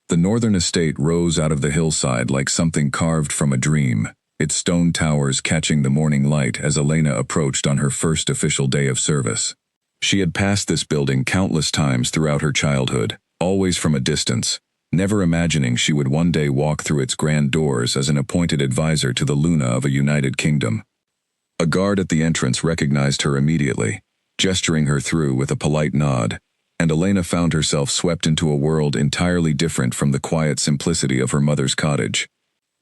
The northern estate rose out of the hillside like something carved from a dream, its stone towers catching the morning light as Elena approached on her first official day of service. She had passed this building countless times throughout her childhood, always from a distance, never imagining she would one day walk through its grand doors as an appointed advisor to the Luna of a united kingdom. A guard at the entrance recognized her immediately, gesturing her through with a polite nod, and Elena found herself swept into a world entirely different from the quiet simplicity of her mother's cottage.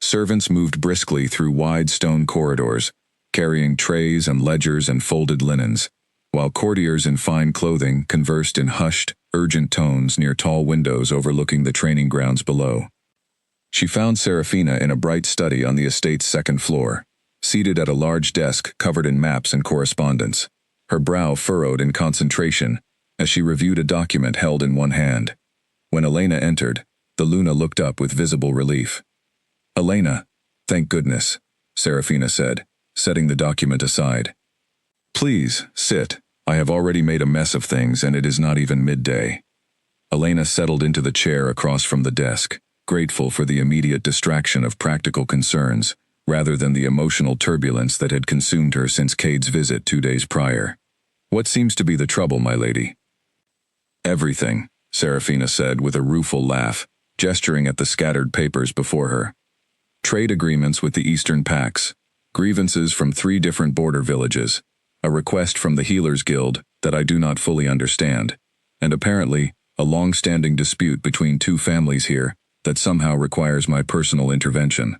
Servants moved briskly through wide stone corridors, carrying trays and ledgers and folded linens, while courtiers in fine clothing conversed in hushed, urgent tones near tall windows overlooking the training grounds below. She found Serafina in a bright study on the estate's second floor, seated at a large desk covered in maps and correspondence, her brow furrowed in concentration as she reviewed a document held in one hand. When Elena entered, the Luna looked up with visible relief. "Elena, thank goodness," Serafina said, setting the document aside. "Please, sit. I have already made a mess of things and it is not even midday." Elena settled into the chair across from the desk, grateful for the immediate distraction of practical concerns, rather than the emotional turbulence that had consumed her since Cade's visit 2 days prior. "What seems to be the trouble, my lady?" "Everything," Serafina said with a rueful laugh, gesturing at the scattered papers before her. "Trade agreements with the Eastern Pax, grievances from 3 different border villages, a request from the Healers Guild that I do not fully understand, and apparently a long-standing dispute between 2 families here that somehow requires my personal intervention.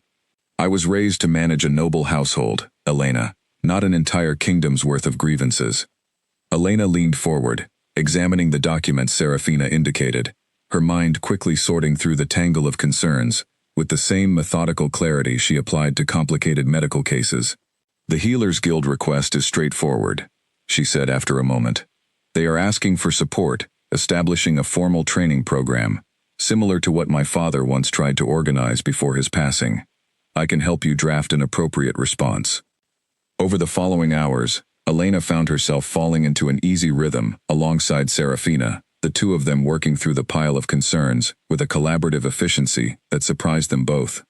I was raised to manage a noble household, Elena, not an entire kingdom's worth of grievances." Elena leaned forward, examining the documents Serafina indicated, her mind quickly sorting through the tangle of concerns, with the same methodical clarity she applied to complicated medical cases. "The Healers Guild request is straightforward," she said after a moment. "They are asking for support, establishing a formal training program, similar to what my father once tried to organize before his passing. I can help you draft an appropriate response." Over the following hours, Elena found herself falling into an easy rhythm alongside Serafina, the 2 of them working through the pile of concerns with a collaborative efficiency that surprised them both.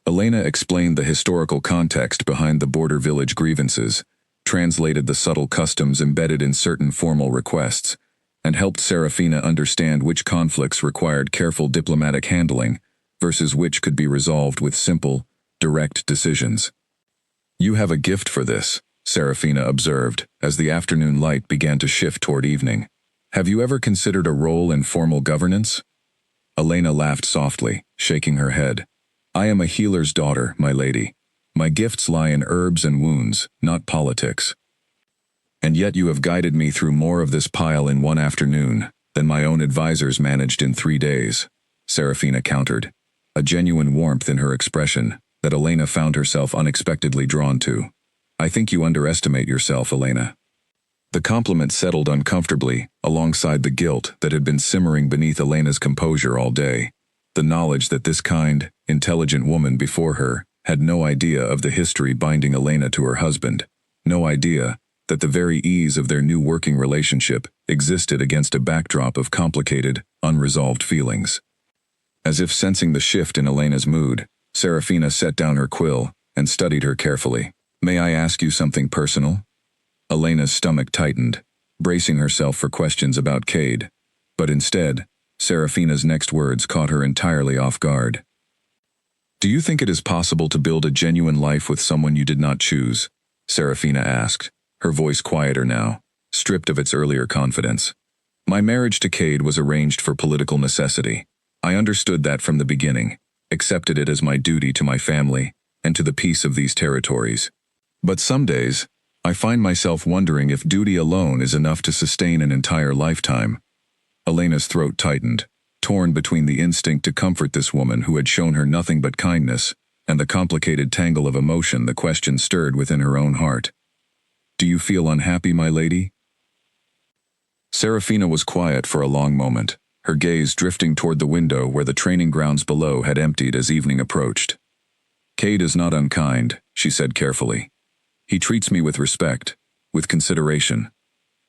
Elena explained the historical context behind the border village grievances, translated the subtle customs embedded in certain formal requests, and helped Serafina understand which conflicts required careful diplomatic handling versus which could be resolved with simple, direct decisions. "You have a gift for this," Serafina observed as the afternoon light began to shift toward evening. "Have you ever considered a role in formal governance?" Elena laughed softly, shaking her head. "I am a healer's daughter, my lady. My gifts lie in herbs and wounds, not politics." "And yet you have guided me through more of this pile in 1 afternoon than my own advisors managed in 3 days, Serafina countered, a genuine warmth in her expression that Elena found herself unexpectedly drawn to. "I think you underestimate yourself, Elena." The compliment settled uncomfortably alongside the guilt that had been simmering beneath Elena's composure all day. The knowledge that this kind, intelligent woman before her had no idea of the history binding Elena to her husband, no idea that the very ease of their new working relationship existed against a backdrop of complicated, unresolved feelings. As if sensing the shift in Elena's mood, Serafina set down her quill and studied her carefully. "May I ask you something personal?" Elena's stomach tightened, bracing herself for questions about Cade, but instead, Serafina's next words caught her entirely off guard. "Do you think it is possible to build a genuine life with someone you did not choose?" Serafina asked, her voice quieter now, stripped of its earlier confidence. "My marriage to Cade was arranged for political necessity. I understood that from the beginning, accepted it as my duty to my family and to the peace of these territories. But some days, I find myself wondering if duty alone is enough to sustain an entire lifetime." Elena's throat tightened, torn between the instinct to comfort this woman who had shown her nothing but kindness, and the complicated tangle of emotion the question stirred within her own heart. "Do you feel unhappy, my lady?" Serafina was quiet for a long moment, her gaze drifting toward the window where the training grounds below had emptied as evening approached. "Cade is not unkind," she said carefully. "He treats me with respect, with consideration.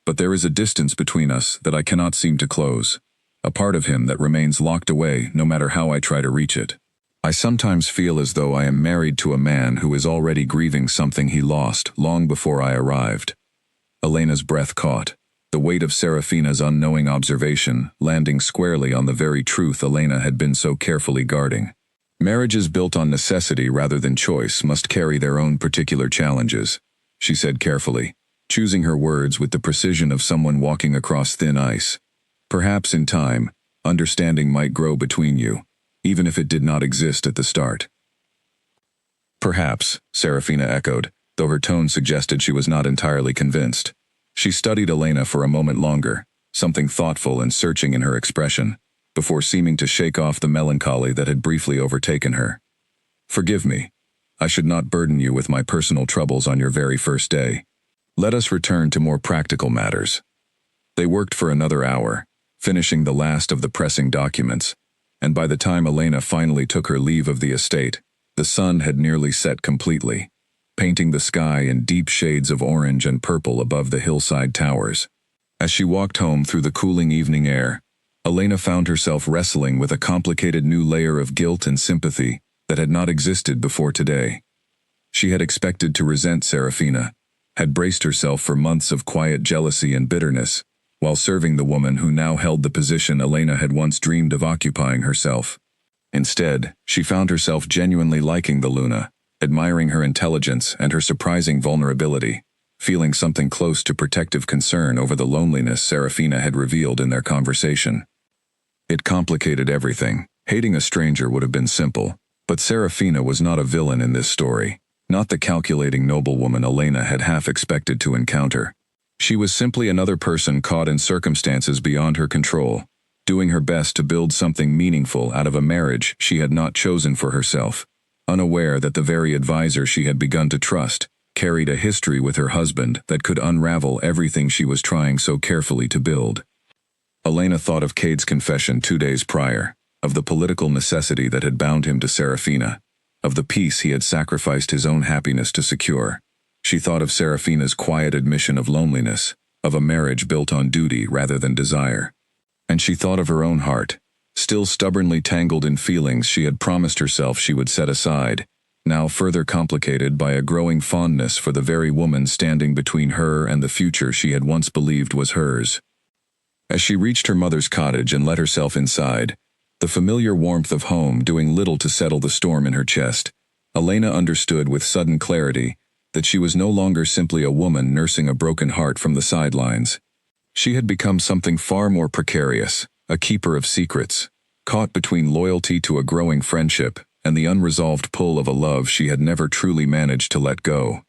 But there is a distance between us that I cannot seem to close, a part of him that remains locked away no matter how I try to reach it. I sometimes feel as though I am married to a man who is already grieving something he lost long before I arrived." Elena's breath caught, the weight of Serafina's unknowing observation landing squarely on the very truth Elena had been so carefully guarding. Marriages built on necessity rather than choice must carry their own particular challenges, she said carefully, choosing her words with the precision of someone walking across thin ice. Perhaps in time, understanding might grow between you, even if it did not exist at the start. Perhaps, Serafina echoed, though her tone suggested she was not entirely convinced. She studied Elena for a moment longer, something thoughtful and searching in her expression, before seeming to shake off the melancholy that had briefly overtaken her. Forgive me. I should not burden you with my personal troubles on your very first day. Let us return to more practical matters. They worked for another hour, finishing the last of the pressing documents, and by the time Elena finally took her leave of the estate, the sun had nearly set completely, painting the sky in deep shades of orange and purple above the hillside towers. As she walked home through the cooling evening air, Elena found herself wrestling with a complicated new layer of guilt and sympathy that had not existed before today. She had expected to resent Serafina, had braced herself for months of quiet jealousy and bitterness, while serving the woman who now held the position Elena had once dreamed of occupying herself. Instead, she found herself genuinely liking the Luna, admiring her intelligence and her surprising vulnerability, feeling something close to protective concern over the loneliness Serafina had revealed in their conversation. It complicated everything. Hating a stranger would have been simple, but Serafina was not a villain in this story, not the calculating noblewoman Elena had half expected to encounter. She was simply another person caught in circumstances beyond her control, doing her best to build something meaningful out of a marriage she had not chosen for herself, unaware that the very advisor she had begun to trust carried a history with her husband that could unravel everything she was trying so carefully to build. Elena thought of Cade's confession 2 days prior, of the political necessity that had bound him to Serafina, of the peace he had sacrificed his own happiness to secure. She thought of Serafina's quiet admission of loneliness, of a marriage built on duty rather than desire. And she thought of her own heart, still stubbornly tangled in feelings she had promised herself she would set aside, now further complicated by a growing fondness for the very woman standing between her and the future she had once believed was hers. As she reached her mother's cottage and let herself inside, the familiar warmth of home doing little to settle the storm in her chest, Elena understood with sudden clarity that she was no longer simply a woman nursing a broken heart from the sidelines. She had become something far more precarious, a keeper of secrets, caught between loyalty to a growing friendship and the unresolved pull of a love she had never truly managed to let go.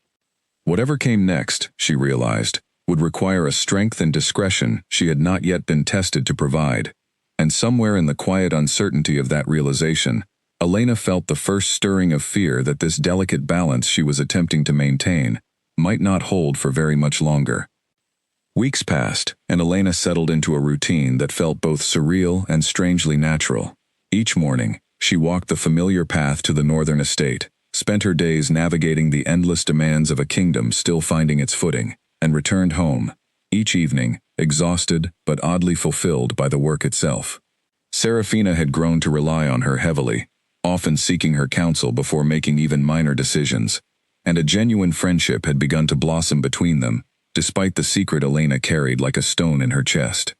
Whatever came next, she realized, would require a strength and discretion she had not yet been tested to provide, and somewhere in the quiet uncertainty of that realization, Elena felt the first stirring of fear that this delicate balance she was attempting to maintain might not hold for very much longer. Weeks passed, and Elena settled into a routine that felt both surreal and strangely natural. Each morning, she walked the familiar path to the northern estate, spent her days navigating the endless demands of a kingdom still finding its footing, and returned home, each evening, exhausted but oddly fulfilled by the work itself. Serafina had grown to rely on her heavily, often seeking her counsel before making even minor decisions, and a genuine friendship had begun to blossom between them, despite the secret Elena carried like a stone in her chest.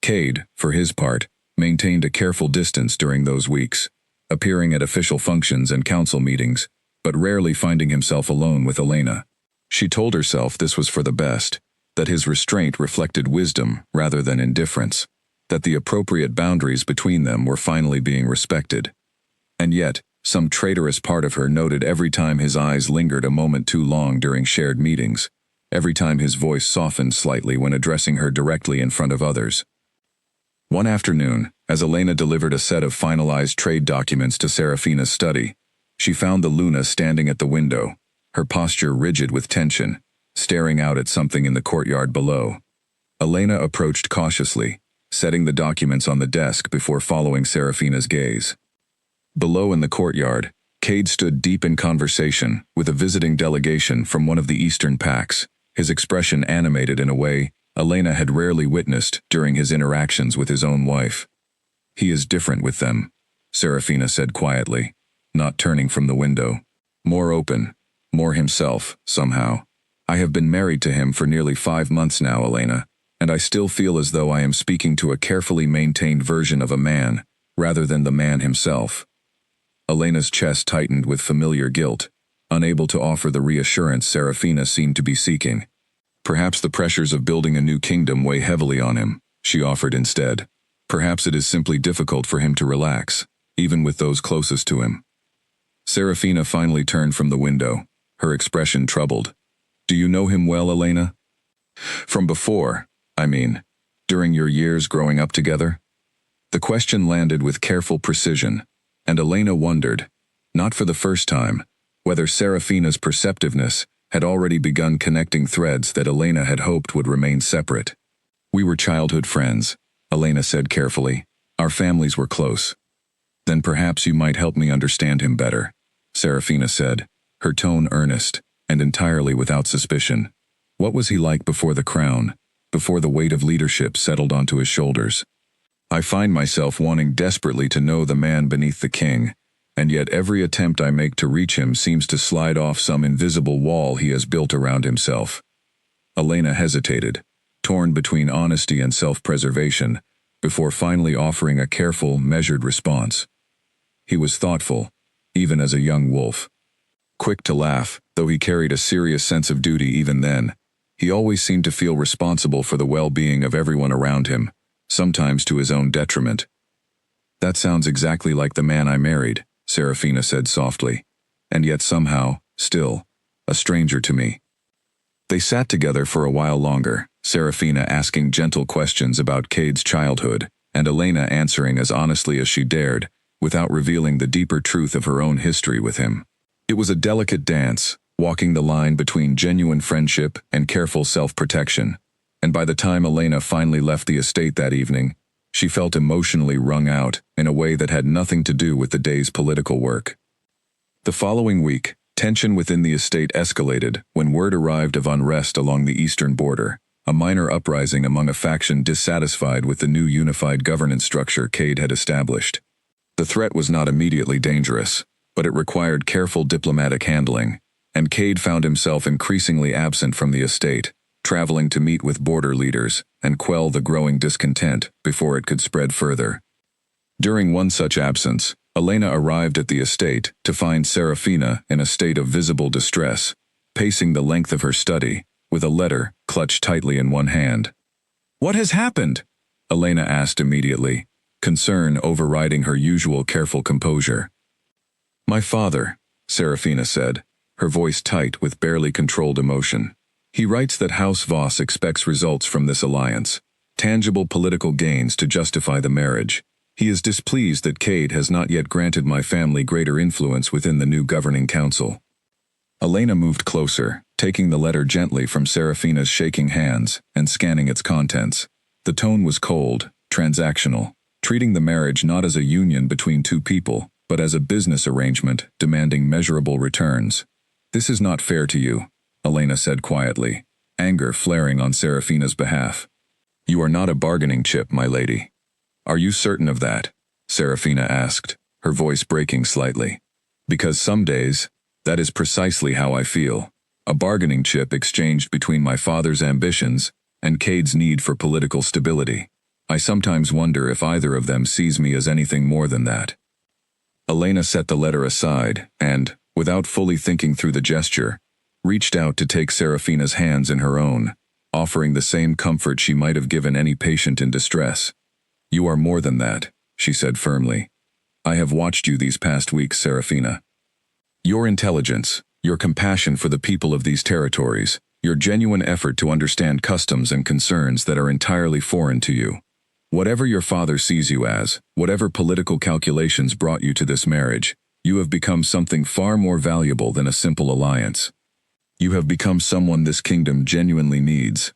Cade, for his part, maintained a careful distance during those weeks, appearing at official functions and council meetings, but rarely finding himself alone with Elena. She told herself this was for the best, that his restraint reflected wisdom rather than indifference, that the appropriate boundaries between them were finally being respected. And yet, some traitorous part of her noted every time his eyes lingered a moment too long during shared meetings, every time his voice softened slightly when addressing her directly in front of others. One afternoon, as Elena delivered a set of finalized trade documents to Serafina's study, she found the Luna standing at the window, her posture rigid with tension, staring out at something in the courtyard below. Elena approached cautiously, setting the documents on the desk before following Serafina's gaze. Below in the courtyard, Cade stood deep in conversation with a visiting delegation from one of the Eastern Pacts, his expression animated in a way Elena had rarely witnessed during his interactions with his own wife. "He is different with them," Serafina said quietly, not turning from the window. "More open, more himself, somehow. I have been married to him for nearly 5 months now, Elena, and I still feel as though I am speaking to a carefully maintained version of a man, rather than the man himself. Elena's chest tightened with familiar guilt, unable to offer the reassurance Serafina seemed to be seeking. Perhaps the pressures of building a new kingdom weigh heavily on him, she offered instead. Perhaps it is simply difficult for him to relax, even with those closest to him. Serafina finally turned from the window, her expression troubled. Do you know him well, Elena? From before, I mean, during your years growing up together? The question landed with careful precision, and Elena wondered, not for the first time, whether Serafina's perceptiveness had already begun connecting threads that Elena had hoped would remain separate. We were childhood friends, Elena said carefully. Our families were close. Then perhaps you might help me understand him better, Serafina said, her tone earnest, and entirely without suspicion. What was he like before the crown, before the weight of leadership settled onto his shoulders? I find myself wanting desperately to know the man beneath the king, and yet every attempt I make to reach him seems to slide off some invisible wall he has built around himself. Elena hesitated, torn between honesty and self-preservation, before finally offering a careful, measured response. He was thoughtful, even as a young wolf. Quick to laugh, though he carried a serious sense of duty even then, he always seemed to feel responsible for the well-being of everyone around him, sometimes to his own detriment. That sounds exactly like the man I married, Serafina said softly, and yet somehow, still, a stranger to me. They sat together for a while longer, Serafina asking gentle questions about Cade's childhood, and Elena answering as honestly as she dared, without revealing the deeper truth of her own history with him. It was a delicate dance, walking the line between genuine friendship and careful self-protection, and by the time Elena finally left the estate that evening, she felt emotionally wrung out in a way that had nothing to do with the day's political work. The following week, tension within the estate escalated when word arrived of unrest along the eastern border, a minor uprising among a faction dissatisfied with the new unified governance structure Cade had established. The threat was not immediately dangerous, but it required careful diplomatic handling, and Cade found himself increasingly absent from the estate, traveling to meet with border leaders and quell the growing discontent before it could spread further. During one such absence, Elena arrived at the estate to find Serafina in a state of visible distress, pacing the length of her study, with a letter clutched tightly in one hand. "What has happened?" Elena asked immediately, concern overriding her usual careful composure. "My father," Serafina said, her voice tight with barely controlled emotion. "He writes that House Voss expects results from this alliance, tangible political gains to justify the marriage. He is displeased that Cade has not yet granted my family greater influence within the new governing council." Elena moved closer, taking the letter gently from Serafina's shaking hands and scanning its contents. The tone was cold, transactional, treating the marriage not as a union between two people, but as a business arrangement demanding measurable returns. "This is not fair to you," Elena said quietly, anger flaring on Serafina's behalf. "You are not a bargaining chip, my lady." "Are you certain of that?" Serafina asked, her voice breaking slightly. "Because some days, that is precisely how I feel. A bargaining chip exchanged between my father's ambitions and Cade's need for political stability. I sometimes wonder if either of them sees me as anything more than that." Elena set the letter aside and, without fully thinking through the gesture, reached out to take Serafina's hands in her own, offering the same comfort she might have given any patient in distress. "You are more than that," she said firmly. "I have watched you these past weeks, Serafina. Your intelligence, your compassion for the people of these territories, your genuine effort to understand customs and concerns that are entirely foreign to you. Whatever your father sees you as, whatever political calculations brought you to this marriage, you have become something far more valuable than a simple alliance. You have become someone this kingdom genuinely needs."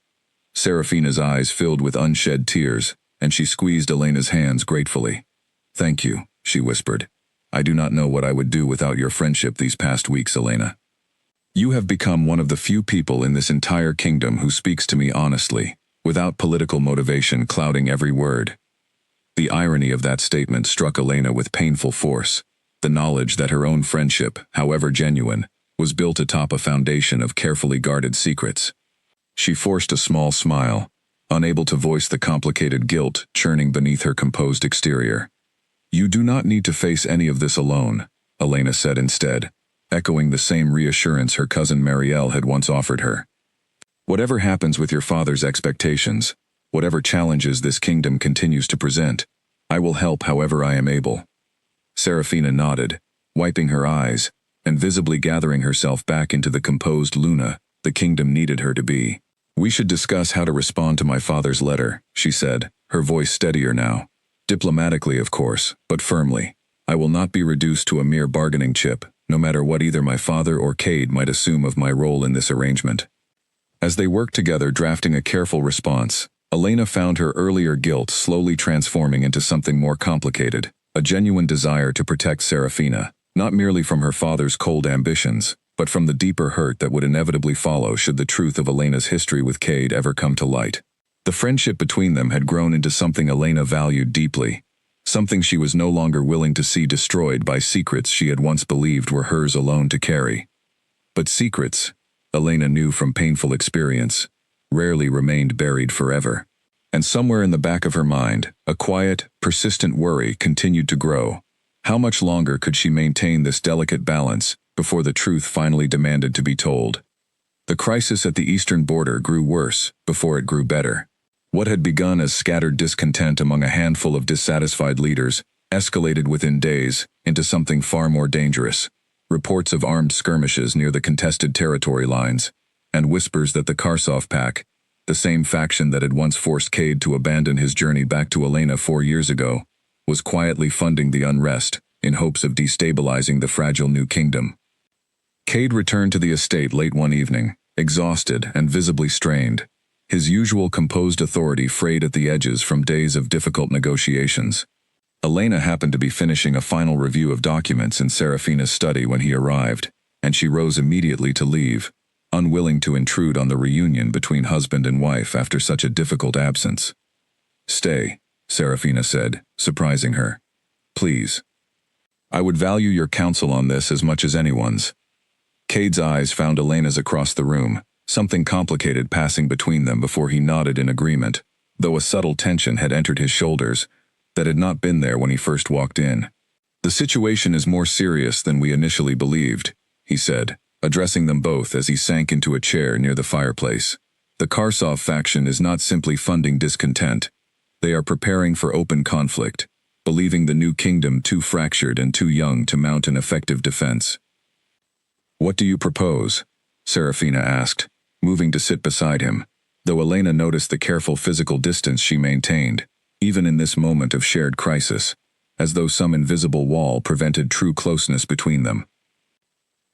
Serafina's eyes filled with unshed tears, and she squeezed Elena's hands gratefully. "Thank you," she whispered. "I do not know what I would do without your friendship these past weeks, Elena. You have become one of the few people in this entire kingdom who speaks to me honestly, without political motivation clouding every word." The irony of that statement struck Elena with painful force, the knowledge that her own friendship, however genuine, was built atop a foundation of carefully guarded secrets. She forced a small smile, unable to voice the complicated guilt churning beneath her composed exterior. "You do not need to face any of this alone," Elena said instead, echoing the same reassurance her cousin Marielle had once offered her. "Whatever happens with your father's expectations, whatever challenges this kingdom continues to present, I will help however I am able." Serafina nodded, wiping her eyes, and visibly gathering herself back into the composed Luna the kingdom needed her to be. "We should discuss how to respond to my father's letter," she said, her voice steadier now. "Diplomatically, of course, but firmly. I will not be reduced to a mere bargaining chip, no matter what either my father or Cade might assume of my role in this arrangement." As they worked together drafting a careful response, Elena found her earlier guilt slowly transforming into something more complicated, a genuine desire to protect Serafina, not merely from her father's cold ambitions, but from the deeper hurt that would inevitably follow should the truth of Elena's history with Cade ever come to light. The friendship between them had grown into something Elena valued deeply, something she was no longer willing to see destroyed by secrets she had once believed were hers alone to carry. But secrets, Elena knew from painful experience, rarely remained buried forever. And somewhere in the back of her mind, a quiet, persistent worry continued to grow. How much longer could she maintain this delicate balance before the truth finally demanded to be told? The crisis at the eastern border grew worse before it grew better. What had begun as scattered discontent among a handful of dissatisfied leaders escalated within days into something far more dangerous. Reports of armed skirmishes near the contested territory lines, and whispers that the Karsov Pack, the same faction that had once forced Cade to abandon his journey back to Elena 4 years ago, was quietly funding the unrest in hopes of destabilizing the fragile new kingdom. Cade returned to the estate late one evening, exhausted and visibly strained, his usual composed authority frayed at the edges from days of difficult negotiations. Elena happened to be finishing a final review of documents in Serafina's study when he arrived, and she rose immediately to leave, unwilling to intrude on the reunion between husband and wife after such a difficult absence. "Stay," Serafina said, surprising her. "Please. I would value your counsel on this as much as anyone's." Cade's eyes found Elena's across the room, something complicated passing between them before he nodded in agreement, though a subtle tension had entered his shoulders that had not been there when he first walked in. "The situation is more serious than we initially believed," he said, addressing them both as he sank into a chair near the fireplace. "The Karsov faction is not simply funding discontent. They are preparing for open conflict, believing the new kingdom too fractured and too young to mount an effective defense." "What do you propose?" Serafina asked, moving to sit beside him, though Elena noticed the careful physical distance she maintained, even in this moment of shared crisis, as though some invisible wall prevented true closeness between them.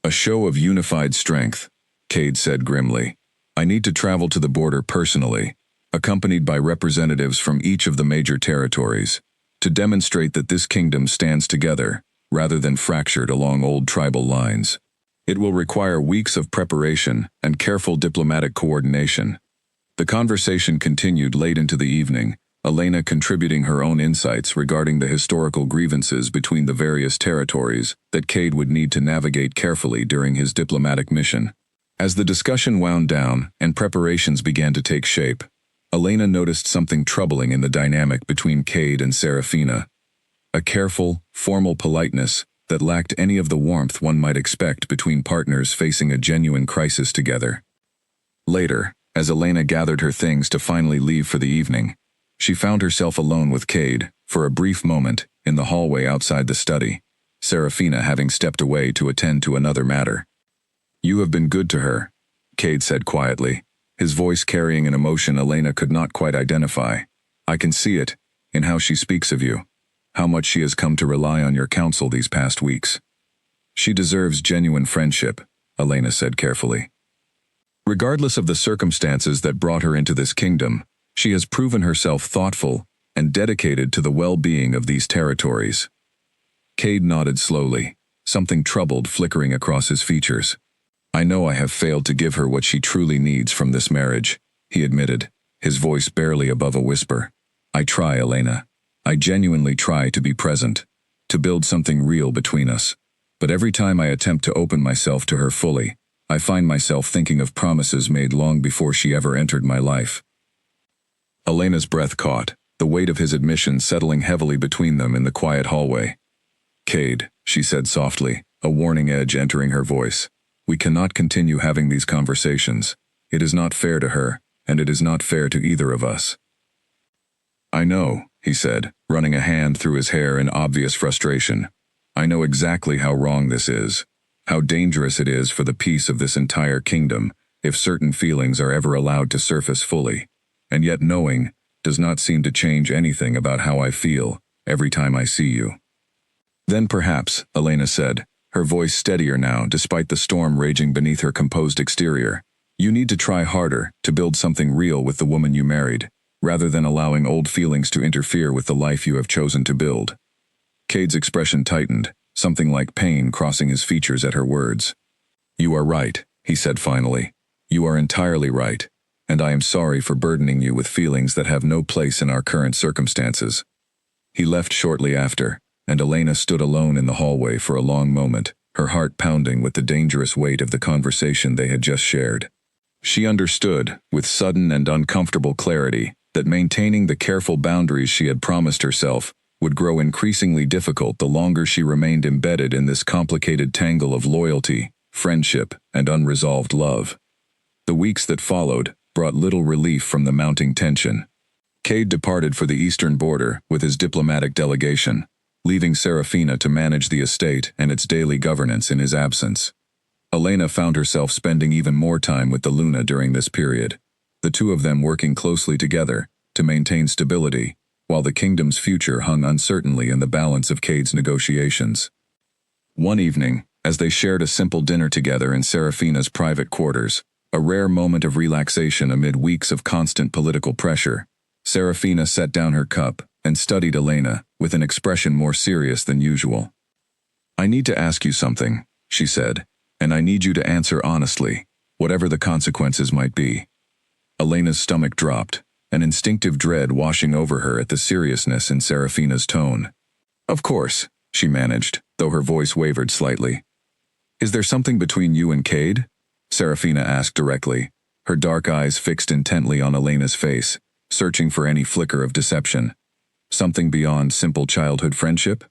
"A show of unified strength," Cade said grimly. "I need to travel to the border personally, accompanied by representatives from each of the major territories, to demonstrate that this kingdom stands together, rather than fractured along old tribal lines. It will require weeks of preparation and careful diplomatic coordination." The conversation continued late into the evening, Elena contributing her own insights regarding the historical grievances between the various territories that Cade would need to navigate carefully during his diplomatic mission. As the discussion wound down and preparations began to take shape, Elena noticed something troubling in the dynamic between Cade and Serafina. A careful, formal politeness that lacked any of the warmth one might expect between partners facing a genuine crisis together. Later, as Elena gathered her things to finally leave for the evening, she found herself alone with Cade, for a brief moment, in the hallway outside the study, Serafina having stepped away to attend to another matter. "You have been good to her," Cade said quietly, his voice carrying an emotion Elena could not quite identify. "I can see it, in how she speaks of you, how much she has come to rely on your counsel these past weeks." "She deserves genuine friendship," Elena said carefully. "Regardless of the circumstances that brought her into this kingdom, she has proven herself thoughtful and dedicated to the well-being of these territories." Cade nodded slowly, something troubled flickering across his features. "I know I have failed to give her what she truly needs from this marriage," he admitted, his voice barely above a whisper. "I try, Elena. I genuinely try to be present, to build something real between us. But every time I attempt to open myself to her fully, I find myself thinking of promises made long before she ever entered my life." Elena's breath caught, the weight of his admission settling heavily between them in the quiet hallway. "Cade," she said softly, a warning edge entering her voice. "We cannot continue having these conversations. It is not fair to her, and it is not fair to either of us." "I know," he said, running a hand through his hair in obvious frustration. "I know exactly how wrong this is, how dangerous it is for the peace of this entire kingdom if certain feelings are ever allowed to surface fully. And yet knowing does not seem to change anything about how I feel every time I see you." "Then perhaps," Elena said, her voice steadier now despite the storm raging beneath her composed exterior, "you need to try harder to build something real with the woman you married, rather than allowing old feelings to interfere with the life you have chosen to build." Cade's expression tightened, something like pain crossing his features at her words. "You are right," he said finally. "You are entirely right, and I am sorry for burdening you with feelings that have no place in our current circumstances." He left shortly after, and Elena stood alone in the hallway for a long moment, her heart pounding with the dangerous weight of the conversation they had just shared. She understood, with sudden and uncomfortable clarity, that maintaining the careful boundaries she had promised herself would grow increasingly difficult the longer she remained embedded in this complicated tangle of loyalty, friendship, and unresolved love. The weeks that followed brought little relief from the mounting tension. Cade departed for the eastern border with his diplomatic delegation, leaving Serafina to manage the estate and its daily governance in his absence. Elena found herself spending even more time with the Luna during this period, the two of them working closely together to maintain stability, while the kingdom's future hung uncertainly in the balance of Cade's negotiations. One evening, as they shared a simple dinner together in Serafina's private quarters, a rare moment of relaxation amid weeks of constant political pressure, Serafina set down her cup and studied Elena with an expression more serious than usual. "I need to ask you something," she said, "and I need you to answer honestly, whatever the consequences might be." Elena's stomach dropped, an instinctive dread washing over her at the seriousness in Serafina's tone. "Of course," she managed, though her voice wavered slightly. "Is there something between you and Cade?" Serafina asked directly, her dark eyes fixed intently on Elena's face, searching for any flicker of deception. Something beyond simple childhood friendship?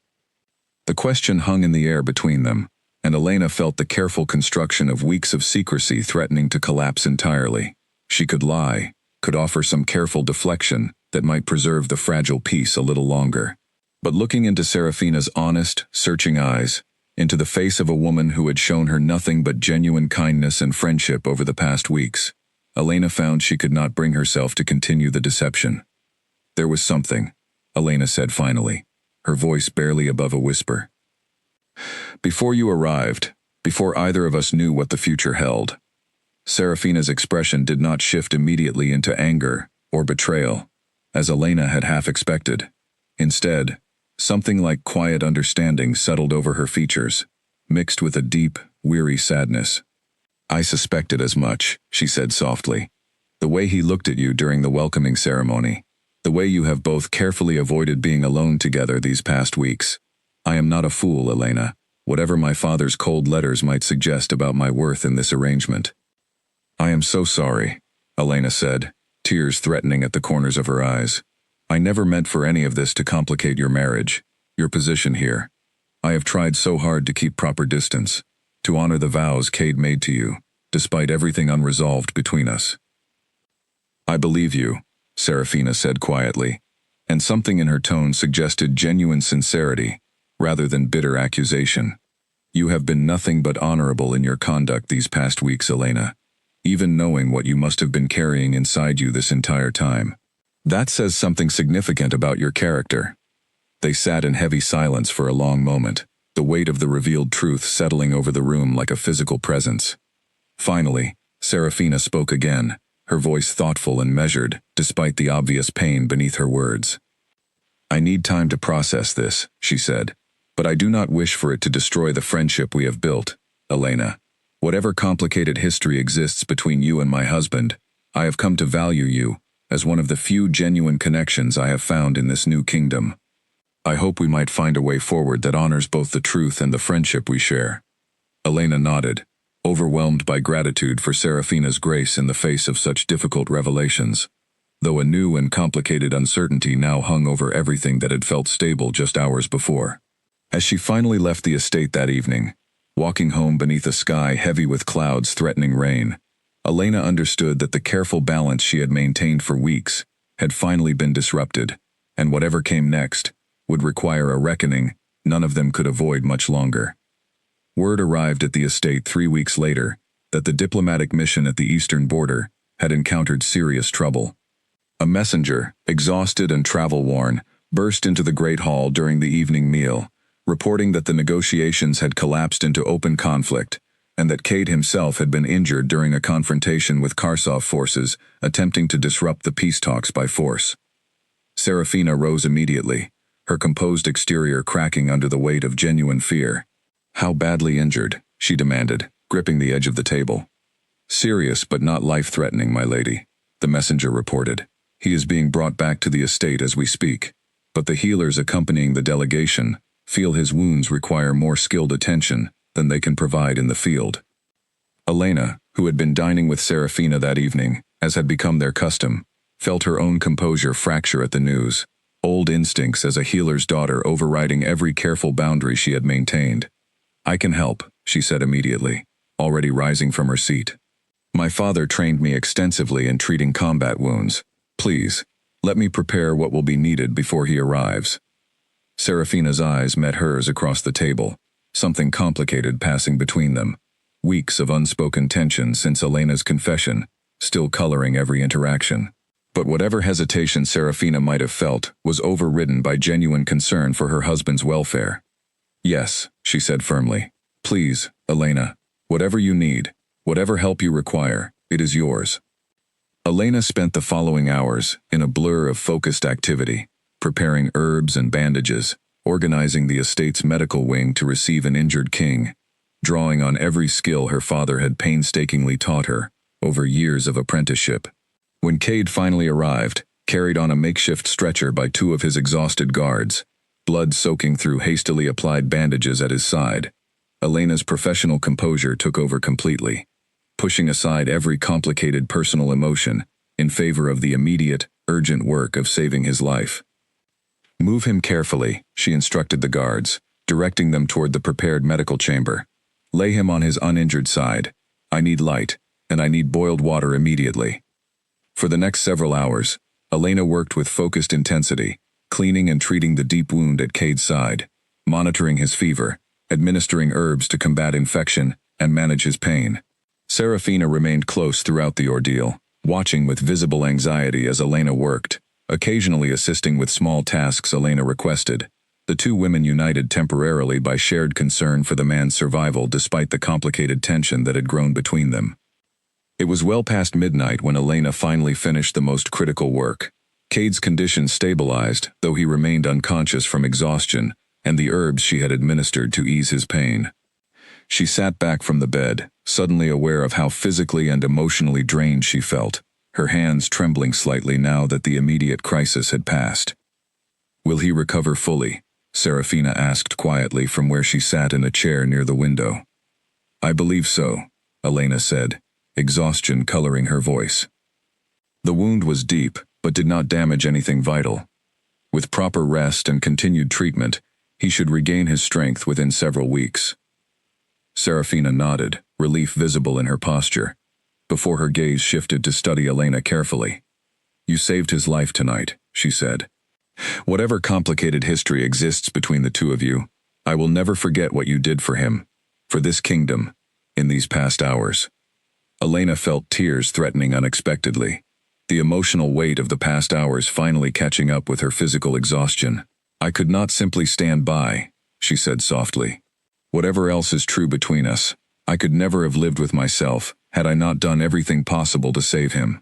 The question hung in the air between them, and Elena felt the careful construction of weeks of secrecy threatening to collapse entirely. She could lie, could offer some careful deflection that might preserve the fragile peace a little longer. But looking into Serafina's honest, searching eyes, into the face of a woman who had shown her nothing but genuine kindness and friendship over the past weeks, Elena found she could not bring herself to continue the deception. "There was something," Elena said finally, her voice barely above a whisper. "Before you arrived, before either of us knew what the future held." Serafina's expression did not shift immediately into anger or betrayal, as Elena had half expected. Instead, something like quiet understanding settled over her features, mixed with a deep, weary sadness. "I suspected as much," she said softly. "The way he looked at you during the welcoming ceremony, the way you have both carefully avoided being alone together these past weeks. I am not a fool, Elena, whatever my father's cold letters might suggest about my worth in this arrangement." "I am so sorry," Elena said, tears threatening at the corners of her eyes. "I never meant for any of this to complicate your marriage, your position here. I have tried so hard to keep proper distance, to honor the vows Cade made to you, despite everything unresolved between us." "I believe you," Serafina said quietly, and something in her tone suggested genuine sincerity, rather than bitter accusation. "You have been nothing but honorable in your conduct these past weeks, Elena, even knowing what you must have been carrying inside you this entire time. That says something significant about your character." They sat in heavy silence for a long moment, the weight of the revealed truth settling over the room like a physical presence. Finally, Serafina spoke again, her voice thoughtful and measured, despite the obvious pain beneath her words. "I need time to process this," she said, "but I do not wish for it to destroy the friendship we have built, Elena. Whatever complicated history exists between you and my husband, I have come to value you as one of the few genuine connections I have found in this new kingdom. I hope we might find a way forward that honors both the truth and the friendship we share." Elena nodded, overwhelmed by gratitude for Serafina's grace in the face of such difficult revelations. though a new and complicated uncertainty now hung over everything that had felt stable just hours before. As she finally left the estate that evening, walking home beneath a sky heavy with clouds threatening rain, Elena understood that the careful balance she had maintained for weeks had finally been disrupted, and whatever came next would require a reckoning none of them could avoid much longer. Word arrived at the estate 3 weeks later that the diplomatic mission at the eastern border had encountered serious trouble. A messenger, exhausted and travel-worn, burst into the Great Hall during the evening meal, reporting that the negotiations had collapsed into open conflict and that Cade himself had been injured during a confrontation with Karsov forces attempting to disrupt the peace talks by force. Serafina rose immediately, her composed exterior cracking under the weight of genuine fear. "How badly injured?" she demanded, gripping the edge of the table. "Serious but not life-threatening, my lady," the messenger reported. "He is being brought back to the estate as we speak, but the healers accompanying the delegation feel his wounds require more skilled attention than they can provide in the field." Elena, who had been dining with Serafina that evening, as had become their custom, felt her own composure fracture at the news, old instincts as a healer's daughter overriding every careful boundary she had maintained. "I can help," she said immediately, already rising from her seat. "My father trained me extensively in treating combat wounds. Please, let me prepare what will be needed before he arrives." Serafina's eyes met hers across the table, something complicated passing between them. Weeks of unspoken tension since Elena's confession, still coloring every interaction. But whatever hesitation Serafina might have felt was overridden by genuine concern for her husband's welfare. "Yes," she said firmly. "Please, Elena, whatever you need, whatever help you require, it is yours." Elena spent the following hours in a blur of focused activity, preparing herbs and bandages, organizing the estate's medical wing to receive an injured king, drawing on every skill her father had painstakingly taught her over years of apprenticeship. When Cade finally arrived, carried on a makeshift stretcher by 2 of his exhausted guards, blood soaking through hastily applied bandages at his side, Elena's professional composure took over completely, pushing aside every complicated personal emotion in favor of the immediate, urgent work of saving his life. "Move him carefully," she instructed the guards, directing them toward the prepared medical chamber. "Lay him on his uninjured side. I need light, and I need boiled water immediately." For the next several hours, Elena worked with focused intensity, cleaning and treating the deep wound at Cade's side, monitoring his fever, administering herbs to combat infection, and manage his pain. Serafina remained close throughout the ordeal, watching with visible anxiety as Elena worked, occasionally assisting with small tasks Elena requested. The 2 women united temporarily by shared concern for the man's survival despite the complicated tension that had grown between them. It was well past midnight when Elena finally finished the most critical work. Cade's condition stabilized, though he remained unconscious from exhaustion and the herbs she had administered to ease his pain. She sat back from the bed, suddenly aware of how physically and emotionally drained she felt, her hands trembling slightly now that the immediate crisis had passed. "Will he recover fully?" Serafina asked quietly from where she sat in a chair near the window. "I believe so," Elena said, exhaustion coloring her voice. The wound was deep, but did not damage anything vital. With proper rest and continued treatment, he should regain his strength within several weeks. Serafina nodded, relief visible in her posture, before her gaze shifted to study Elena carefully. "You saved his life tonight," she said. "Whatever complicated history exists between the 2 of you, I will never forget what you did for him, for this kingdom, in these past hours." Elena felt tears threatening unexpectedly, the emotional weight of the past hours finally catching up with her physical exhaustion. "I could not simply stand by," she said softly. "Whatever else is true between us, I could never have lived with myself had I not done everything possible to save him."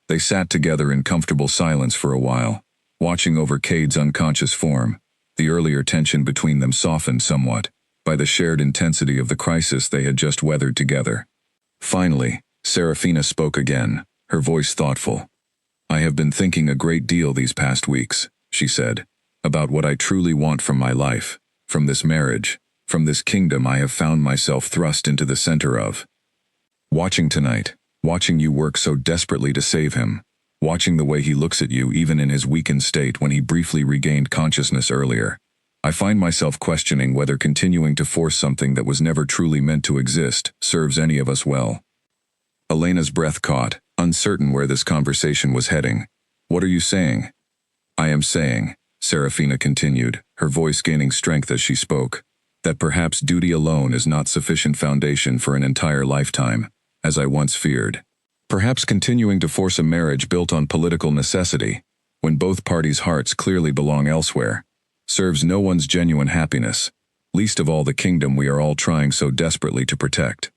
They sat together in comfortable silence for a while, watching over Cade's unconscious form. The earlier tension between them softened somewhat by the shared intensity of the crisis they had just weathered together. Finally, Serafina spoke again, her voice thoughtful. "I have been thinking a great deal these past weeks," she said, "about what I truly want from my life, from this marriage, from this kingdom I have found myself thrust into the center of. Watching tonight, watching you work so desperately to save him, watching the way he looks at you even in his weakened state when he briefly regained consciousness earlier. I find myself questioning whether continuing to force something that was never truly meant to exist serves any of us well. Elena's breath caught, uncertain where this conversation was heading. What are you saying? I am saying, Serafina continued, her voice gaining strength as she spoke, that perhaps duty alone is not sufficient foundation for an entire lifetime, as I once feared. Perhaps continuing to force a marriage built on political necessity, when both parties' hearts clearly belong elsewhere, serves no one's genuine happiness, least of all the kingdom we are all trying so desperately to protect.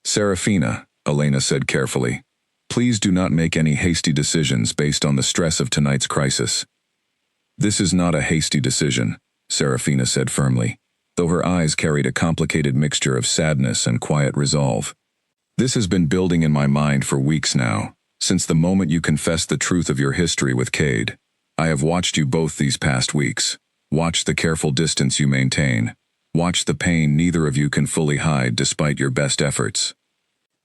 Serafina, Elena said carefully, please do not make any hasty decisions based on the stress of tonight's crisis. This is not a hasty decision, Serafina said firmly, though her eyes carried a complicated mixture of sadness and quiet resolve. This has been building in my mind for weeks now, since the moment you confessed the truth of your history with Cade. I have watched you both these past weeks, watched the careful distance you maintain, watched the pain neither of you can fully hide despite your best efforts.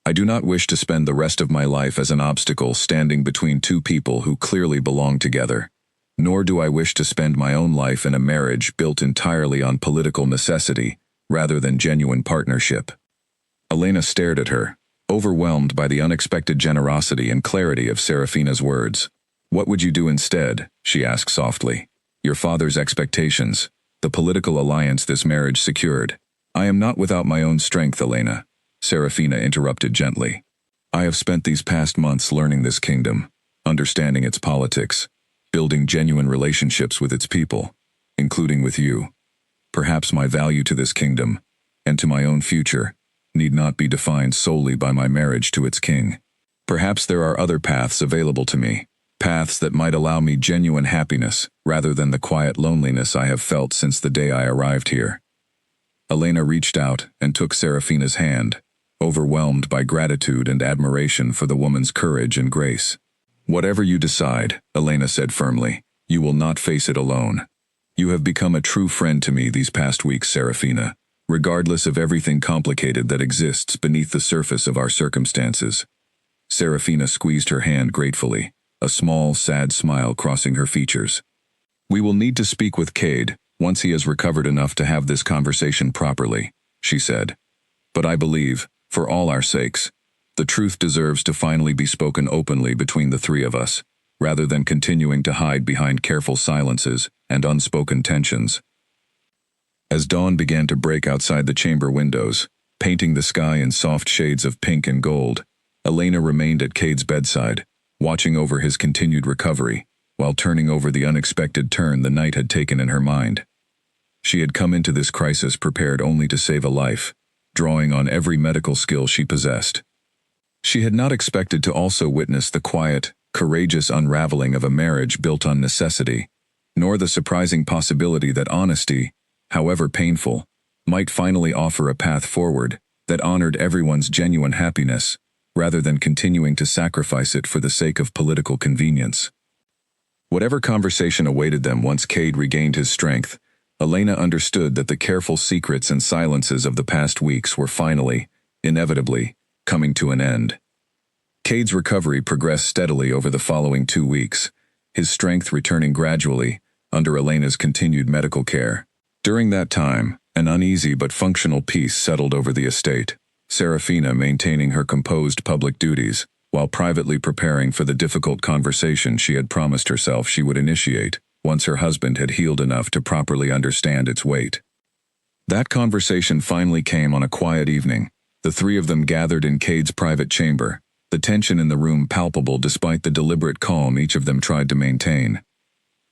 I do not wish to spend the rest of my life as an obstacle standing between two people who clearly belong together, nor do I wish to spend my own life in a marriage built entirely on political necessity rather than genuine partnership. Elena stared at her, overwhelmed by the unexpected generosity and clarity of Serafina's words. What would you do instead? She asked softly. Your father's expectations, the political alliance this marriage secured. I am not without my own strength, Elena, Serafina interrupted gently. I have spent these past months learning this kingdom, understanding its politics, building genuine relationships with its people, including with you. Perhaps my value to this kingdom, and to my own future, need not be defined solely by my marriage to its king. Perhaps there are other paths available to me, paths that might allow me genuine happiness rather than the quiet loneliness I have felt since the day I arrived here. Elena reached out and took Serafina's hand, overwhelmed by gratitude and admiration for the woman's courage and grace. Whatever you decide, Elena said firmly, you will not face it alone. You have become a true friend to me these past weeks, Serafina, regardless of everything complicated that exists beneath the surface of our circumstances. Serafina squeezed her hand gratefully, a small, sad smile crossing her features. We will need to speak with Cade once he has recovered enough to have this conversation properly, she said. But I believe, for all our sakes, the truth deserves to finally be spoken openly between the three of us, rather than continuing to hide behind careful silences and unspoken tensions. As dawn began to break outside the chamber windows, painting the sky in soft shades of pink and gold, Elena remained at Cade's bedside, watching over his continued recovery, while turning over the unexpected turn the night had taken in her mind. She had come into this crisis prepared only to save a life, drawing on every medical skill she possessed. She had not expected to also witness the quiet, courageous unraveling of a marriage built on necessity, nor the surprising possibility that honesty, however painful, might finally offer a path forward that honored everyone's genuine happiness, rather than continuing to sacrifice it for the sake of political convenience. Whatever conversation awaited them once Cade regained his strength, Elena understood that the careful secrets and silences of the past weeks were finally, inevitably, coming to an end. Cade's recovery progressed steadily over the following 2 weeks, his strength returning gradually under Elena's continued medical care. During that time, an uneasy but functional peace settled over the estate, Serafina maintaining her composed public duties, while privately preparing for the difficult conversation she had promised herself she would initiate once her husband had healed enough to properly understand its weight. That conversation finally came on a quiet evening. The three of them gathered in Cade's private chamber, the tension in the room palpable despite the deliberate calm each of them tried to maintain.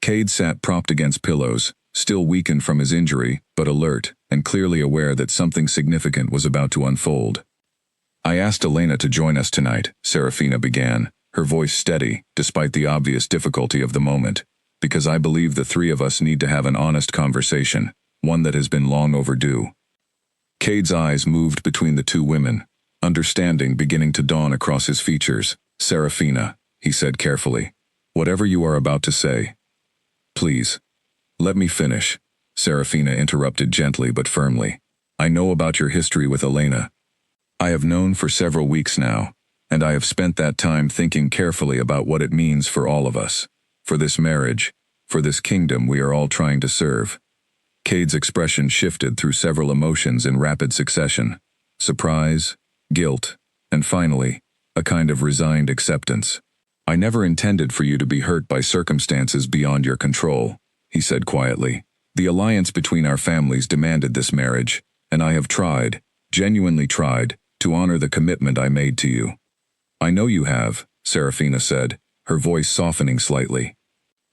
Cade sat propped against pillows, still weakened from his injury, but alert, and clearly aware that something significant was about to unfold. I asked Elena to join us tonight, Serafina began, her voice steady, despite the obvious difficulty of the moment, because I believe the three of us need to have an honest conversation, one that has been long overdue. Cade's eyes moved between the two women, understanding beginning to dawn across his features. Serafina, he said carefully, whatever you are about to say. Please. Let me finish, Serafina interrupted gently but firmly. I know about your history with Elena. I have known for several weeks now, And I have spent that time thinking carefully about what it means for all of us, for this marriage, for this kingdom we are all trying to serve. Cade's expression shifted through several emotions in rapid succession: surprise, guilt, and finally, a kind of resigned acceptance. I never intended for you to be hurt by circumstances beyond your control, he said quietly. The alliance between our families demanded this marriage, and I have tried, genuinely tried, to honor the commitment I made to you. I know you have, Serafina said, her voice softening slightly.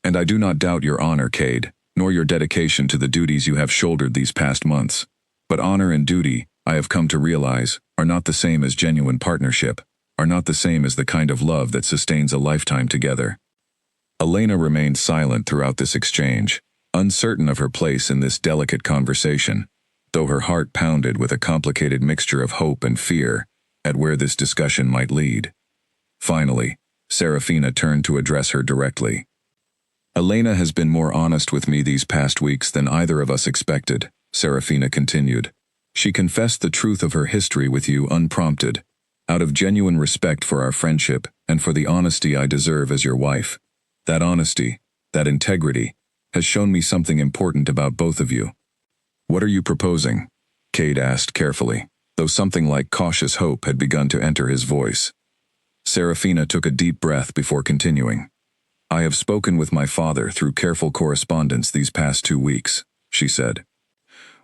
And I do not doubt your honor, Cade, nor your dedication to the duties you have shouldered these past months. But honor and duty, I have come to realize, are not the same as genuine partnership, are not the same as the kind of love that sustains a lifetime together. Elena remained silent throughout this exchange, uncertain of her place in this delicate conversation, though her heart pounded with a complicated mixture of hope and fear at where this discussion might lead. Finally, Serafina turned to address her directly. Elena has been more honest with me these past weeks than either of us expected, Serafina continued. She confessed the truth of her history with you unprompted, out of genuine respect for our friendship and for the honesty I deserve as your wife. That honesty, that integrity, has shown me something important about both of you. What are you proposing? Cade asked carefully, though something like cautious hope had begun to enter his voice. Serafina took a deep breath before continuing. I have spoken with my father through careful correspondence these past 2 weeks, she said.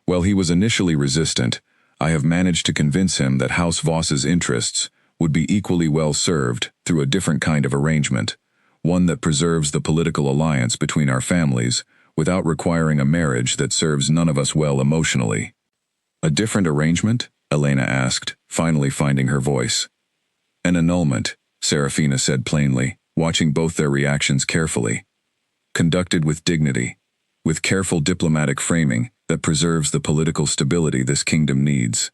While he was initially resistant, I have managed to convince him that House Voss's interests would be equally well served through a different kind of arrangement, one that preserves the political alliance between our families without requiring a marriage that serves none of us well emotionally. A different arrangement? Elena asked, finally finding her voice. An annulment, Serafina said plainly, watching both their reactions carefully. Conducted with dignity, with careful diplomatic framing that preserves the political stability this kingdom needs.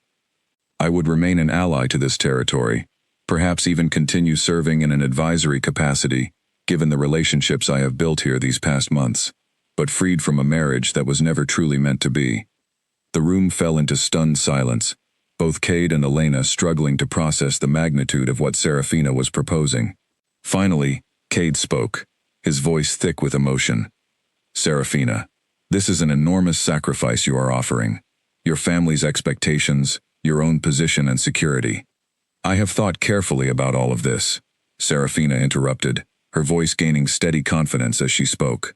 I would remain an ally to this territory, perhaps even continue serving in an advisory capacity, given the relationships I have built here these past months, but freed from a marriage that was never truly meant to be. The room fell into stunned silence, both Cade and Elena struggling to process the magnitude of what Serafina was proposing. Finally, Cade spoke, his voice thick with emotion. Serafina, this is an enormous sacrifice you are offering. Your family's expectations, your own position and security. I have thought carefully about all of this, Serafina interrupted, her voice gaining steady confidence as she spoke.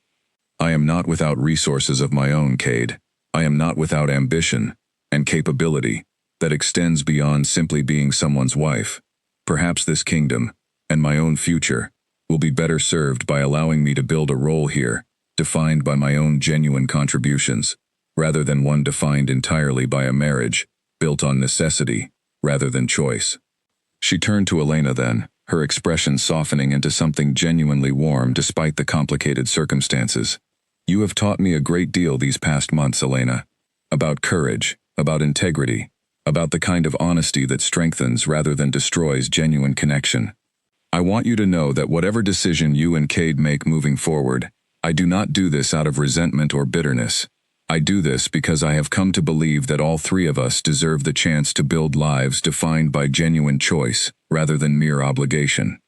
I am not without resources of my own, Cade. I am not without ambition and capability that extends beyond simply being someone's wife. Perhaps this kingdom, and my own future, will be better served by allowing me to build a role here, defined by my own genuine contributions, rather than one defined entirely by a marriage, built on necessity, rather than choice. She turned to Elena then, her expression softening into something genuinely warm despite the complicated circumstances. You have taught me a great deal these past months, Elena. About courage, about integrity, about the kind of honesty that strengthens rather than destroys genuine connection. I want you to know that whatever decision you and Cade make moving forward, I do not do this out of resentment or bitterness. I do this because I have come to believe that all three of us deserve the chance to build lives defined by genuine choice rather than mere obligation.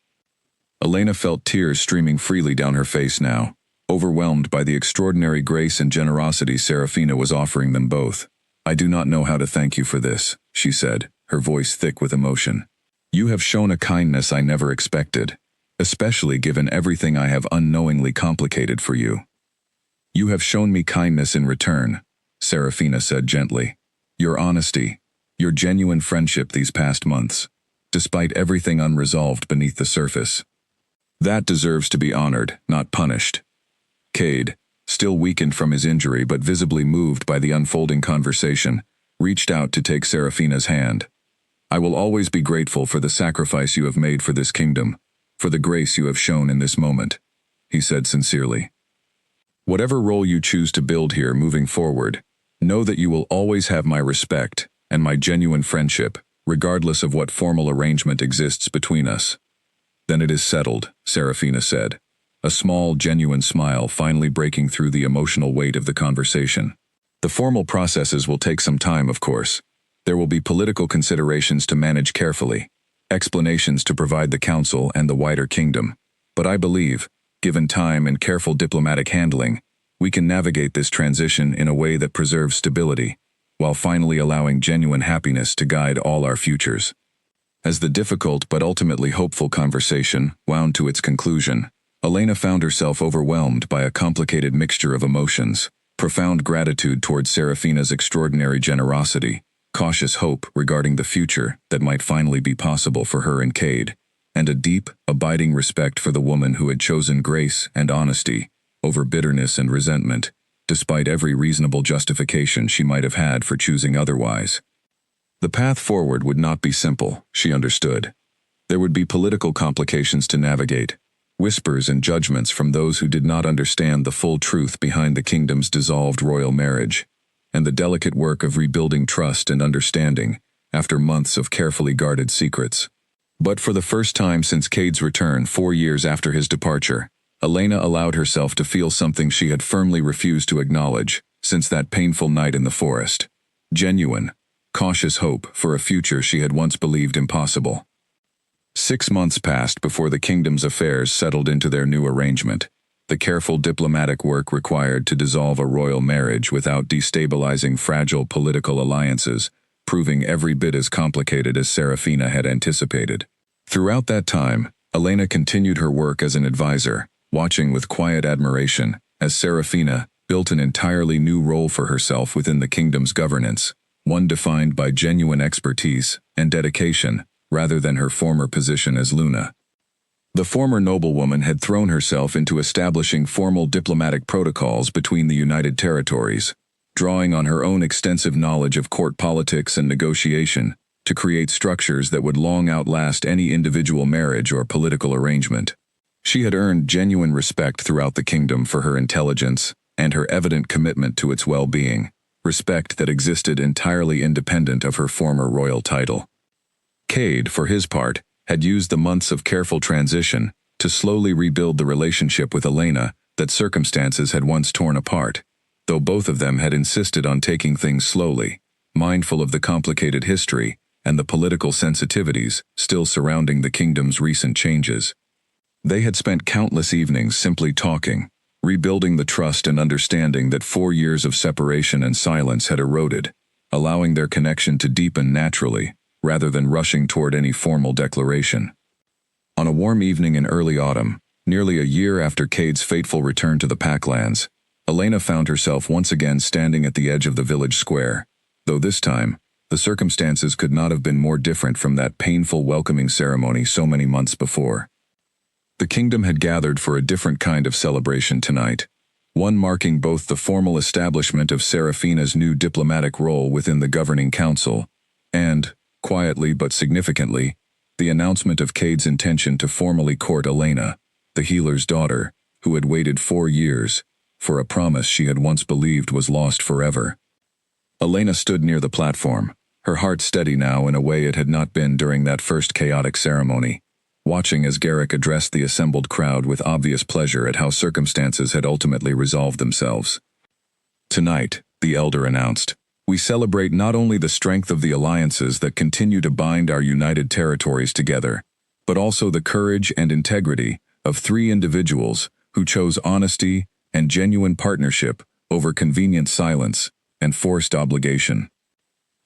Elena felt tears streaming freely down her face now, overwhelmed by the extraordinary grace and generosity Serafina was offering them both. I do not know how to thank you for this, she said, her voice thick with emotion. You have shown a kindness I never expected, especially given everything I have unknowingly complicated for you. You have shown me kindness in return, Serafina said gently. Your honesty, your genuine friendship these past months, despite everything unresolved beneath the surface. That deserves to be honored, not punished. Cade, still weakened from his injury but visibly moved by the unfolding conversation, reached out to take Serafina's hand. I will always be grateful for the sacrifice you have made for this kingdom, for the grace you have shown in this moment, he said sincerely. Whatever role you choose to build here moving forward, know that you will always have my respect and my genuine friendship, regardless of what formal arrangement exists between us. Then it is settled, Serafina said, a small, genuine smile finally breaking through the emotional weight of the conversation. The formal processes will take some time, of course. There will be political considerations to manage carefully, explanations to provide the council and the wider kingdom. But I believe, given time and careful diplomatic handling, we can navigate this transition in a way that preserves stability, while finally allowing genuine happiness to guide all our futures. As the difficult but ultimately hopeful conversation wound to its conclusion, Elena found herself overwhelmed by a complicated mixture of emotions: profound gratitude towards Serafina's extraordinary generosity, cautious hope regarding the future that might finally be possible for her and Cade, and a deep, abiding respect for the woman who had chosen grace and honesty over bitterness and resentment, despite every reasonable justification she might have had for choosing otherwise. The path forward would not be simple, she understood. There would be political complications to navigate, whispers and judgments from those who did not understand the full truth behind the kingdom's dissolved royal marriage, and the delicate work of rebuilding trust and understanding after months of carefully guarded secrets. But for the first time since Cade's return 4 years after his departure, Elena allowed herself to feel something she had firmly refused to acknowledge since that painful night in the forest: genuine, cautious hope for a future she had once believed impossible. 6 months passed before the kingdom's affairs settled into their new arrangement, the careful diplomatic work required to dissolve a royal marriage without destabilizing fragile political alliances, proving every bit as complicated as Serafina had anticipated. Throughout that time, Elena continued her work as an advisor, watching with quiet admiration as Serafina built an entirely new role for herself within the kingdom's governance, one defined by genuine expertise and dedication, rather than her former position as Luna. The former noblewoman had thrown herself into establishing formal diplomatic protocols between the United Territories, drawing on her own extensive knowledge of court politics and negotiation to create structures that would long outlast any individual marriage or political arrangement. She had earned genuine respect throughout the kingdom for her intelligence and her evident commitment to its well-being, respect that existed entirely independent of her former royal title. Cade, for his part, had used the months of careful transition to slowly rebuild the relationship with Elena that circumstances had once torn apart, though both of them had insisted on taking things slowly, mindful of the complicated history and the political sensitivities still surrounding the kingdom's recent changes. They had spent countless evenings simply talking, rebuilding the trust and understanding that 4 years of separation and silence had eroded, allowing their connection to deepen naturally, rather than rushing toward any formal declaration. On a warm evening in early autumn, nearly a year after Cade's fateful return to the Packlands, Elena found herself once again standing at the edge of the village square, though this time, the circumstances could not have been more different from that painful welcoming ceremony so many months before. The kingdom had gathered for a different kind of celebration tonight, one marking both the formal establishment of Serafina's new diplomatic role within the governing council, and, quietly but significantly, the announcement of Cade's intention to formally court Elena, the healer's daughter, who had waited 4 years for a promise she had once believed was lost forever. Elena stood near the platform, her heart steady now in a way it had not been during that first chaotic ceremony, watching as Garrick addressed the assembled crowd with obvious pleasure at how circumstances had ultimately resolved themselves. "Tonight," the elder announced, "we celebrate not only the strength of the alliances that continue to bind our united territories together, but also the courage and integrity of 3 individuals who chose honesty and genuine partnership over convenient silence and forced obligation."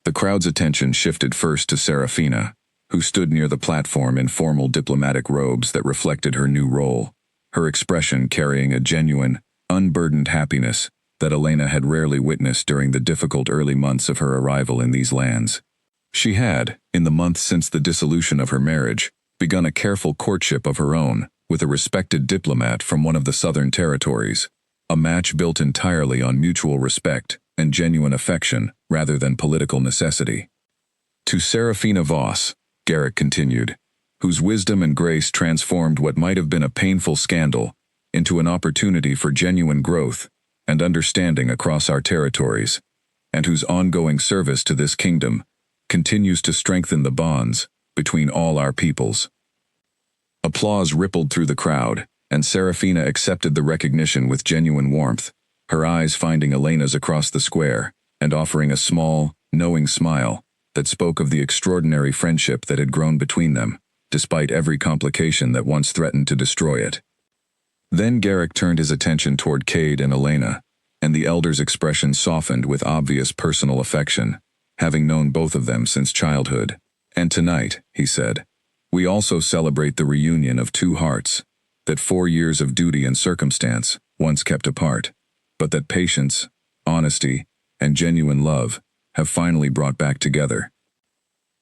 The crowd's attention shifted first to Serafina, who stood near the platform in formal diplomatic robes that reflected her new role, her expression carrying a genuine, unburdened happiness that Elena had rarely witnessed during the difficult early months of her arrival in these lands. She had, in the months since the dissolution of her marriage, begun a careful courtship of her own with a respected diplomat from one of the southern territories, a match built entirely on mutual respect and genuine affection rather than political necessity. To Serafina Voss, Garrick continued, whose wisdom and grace transformed what might have been a painful scandal into an opportunity for genuine growth and understanding across our territories, and whose ongoing service to this kingdom continues to strengthen the bonds between all our peoples. Applause rippled through the crowd, and Serafina accepted the recognition with genuine warmth, her eyes finding Elena's across the square and offering a small, knowing smile that spoke of the extraordinary friendship that had grown between them, despite every complication that once threatened to destroy it. Then Garrick turned his attention toward Cade and Elena, and the elder's expression softened with obvious personal affection, having known both of them since childhood. "And tonight," he said, "we also celebrate the reunion of two hearts, that 4 years of duty and circumstance once kept apart, but that patience, honesty, and genuine love have finally brought back together."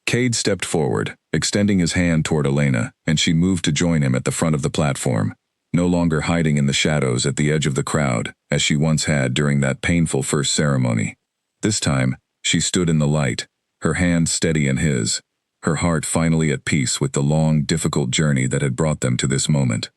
Cade stepped forward, extending his hand toward Elena, and she moved to join him at the front of the platform, no longer hiding in the shadows at the edge of the crowd, as she once had during that painful first ceremony. This time, she stood in the light, her hand steady in his, her heart finally at peace with the long, difficult journey that had brought them to this moment.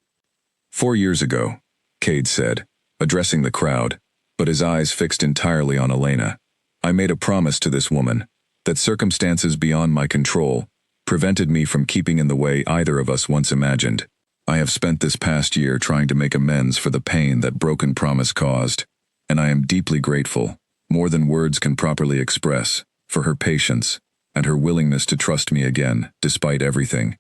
"4 years ago," Cade said, addressing the crowd, but his eyes fixed entirely on Elena, "I made a promise to this woman, that circumstances beyond my control prevented me from keeping in the way either of us once imagined. I have spent this past year trying to make amends for the pain that broken promise caused, and I am deeply grateful, more than words can properly express, for her patience and her willingness to trust me again, despite everything."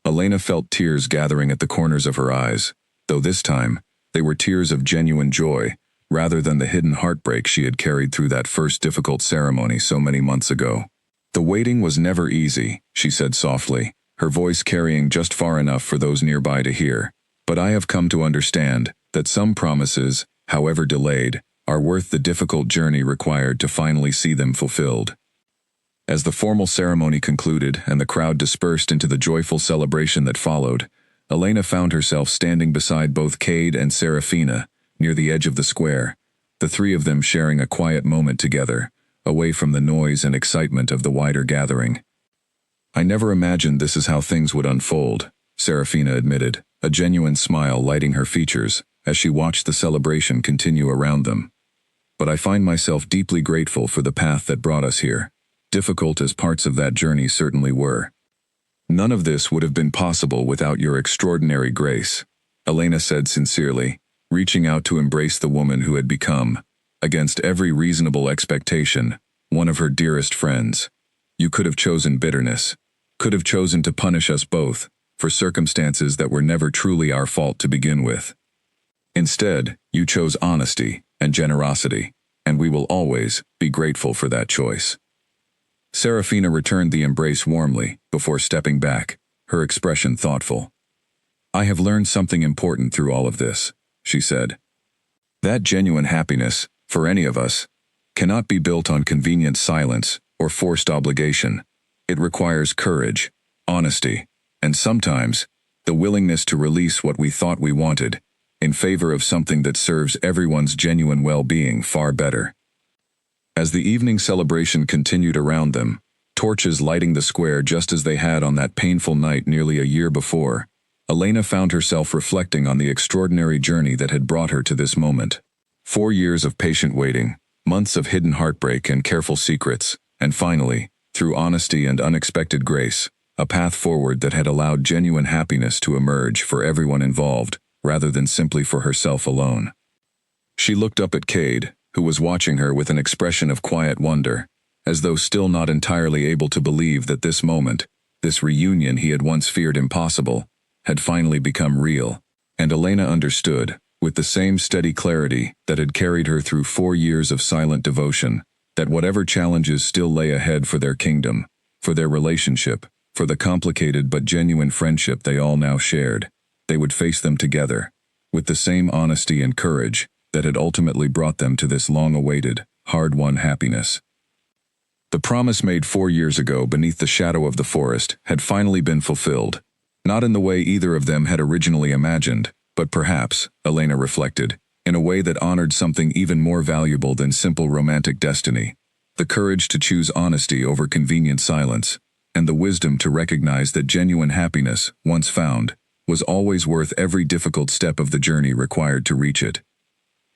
Elena felt tears gathering at the corners of her eyes, though this time, they were tears of genuine joy, rather than the hidden heartbreak she had carried through that first difficult ceremony so many months ago. "The waiting was never easy," she said softly, her voice carrying just far enough for those nearby to hear, "but I have come to understand that some promises, however delayed, are worth the difficult journey required to finally see them fulfilled." As the formal ceremony concluded and the crowd dispersed into the joyful celebration that followed, Elena found herself standing beside both Cade and Serafina, near the edge of the square, the three of them sharing a quiet moment together, away from the noise and excitement of the wider gathering. "I never imagined this is how things would unfold," Serafina admitted, a genuine smile lighting her features as she watched the celebration continue around them. "But I find myself deeply grateful for the path that brought us here, difficult as parts of that journey certainly were. None of this would have been possible without your extraordinary grace," Elena said sincerely, reaching out to embrace the woman who had become, against every reasonable expectation, one of her dearest friends. "You could have chosen bitterness, could have chosen to punish us both, for circumstances that were never truly our fault to begin with. Instead, you chose honesty and generosity, and we will always be grateful for that choice." Serafina returned the embrace warmly, before stepping back, her expression thoughtful. "I have learned something important through all of this," she said. "That genuine happiness, for any of us, cannot be built on convenient silence or forced obligation. It requires courage, honesty, and sometimes, the willingness to release what we thought we wanted, in favor of something that serves everyone's genuine well-being far better." As the evening celebration continued around them, torches lighting the square just as they had on that painful night nearly a year before, Elena found herself reflecting on the extraordinary journey that had brought her to this moment. 4 years of patient waiting, months of hidden heartbreak and careful secrets, and finally, through honesty and unexpected grace, a path forward that had allowed genuine happiness to emerge for everyone involved, rather than simply for herself alone. She looked up at Cade, who was watching her with an expression of quiet wonder, as though still not entirely able to believe that this moment, this reunion he had once feared impossible, had finally become real. And Elena understood, with the same steady clarity that had carried her through 4 years of silent devotion, that whatever challenges still lay ahead for their kingdom, for their relationship, for the complicated but genuine friendship they all now shared, they would face them together, with the same honesty and courage that had ultimately brought them to this long-awaited, hard-won happiness. The promise made 4 years ago beneath the shadow of the forest had finally been fulfilled, not in the way either of them had originally imagined, but perhaps, Elena reflected, in a way that honored something even more valuable than simple romantic destiny: the courage to choose honesty over convenient silence, and the wisdom to recognize that genuine happiness, once found, was always worth every difficult step of the journey required to reach it.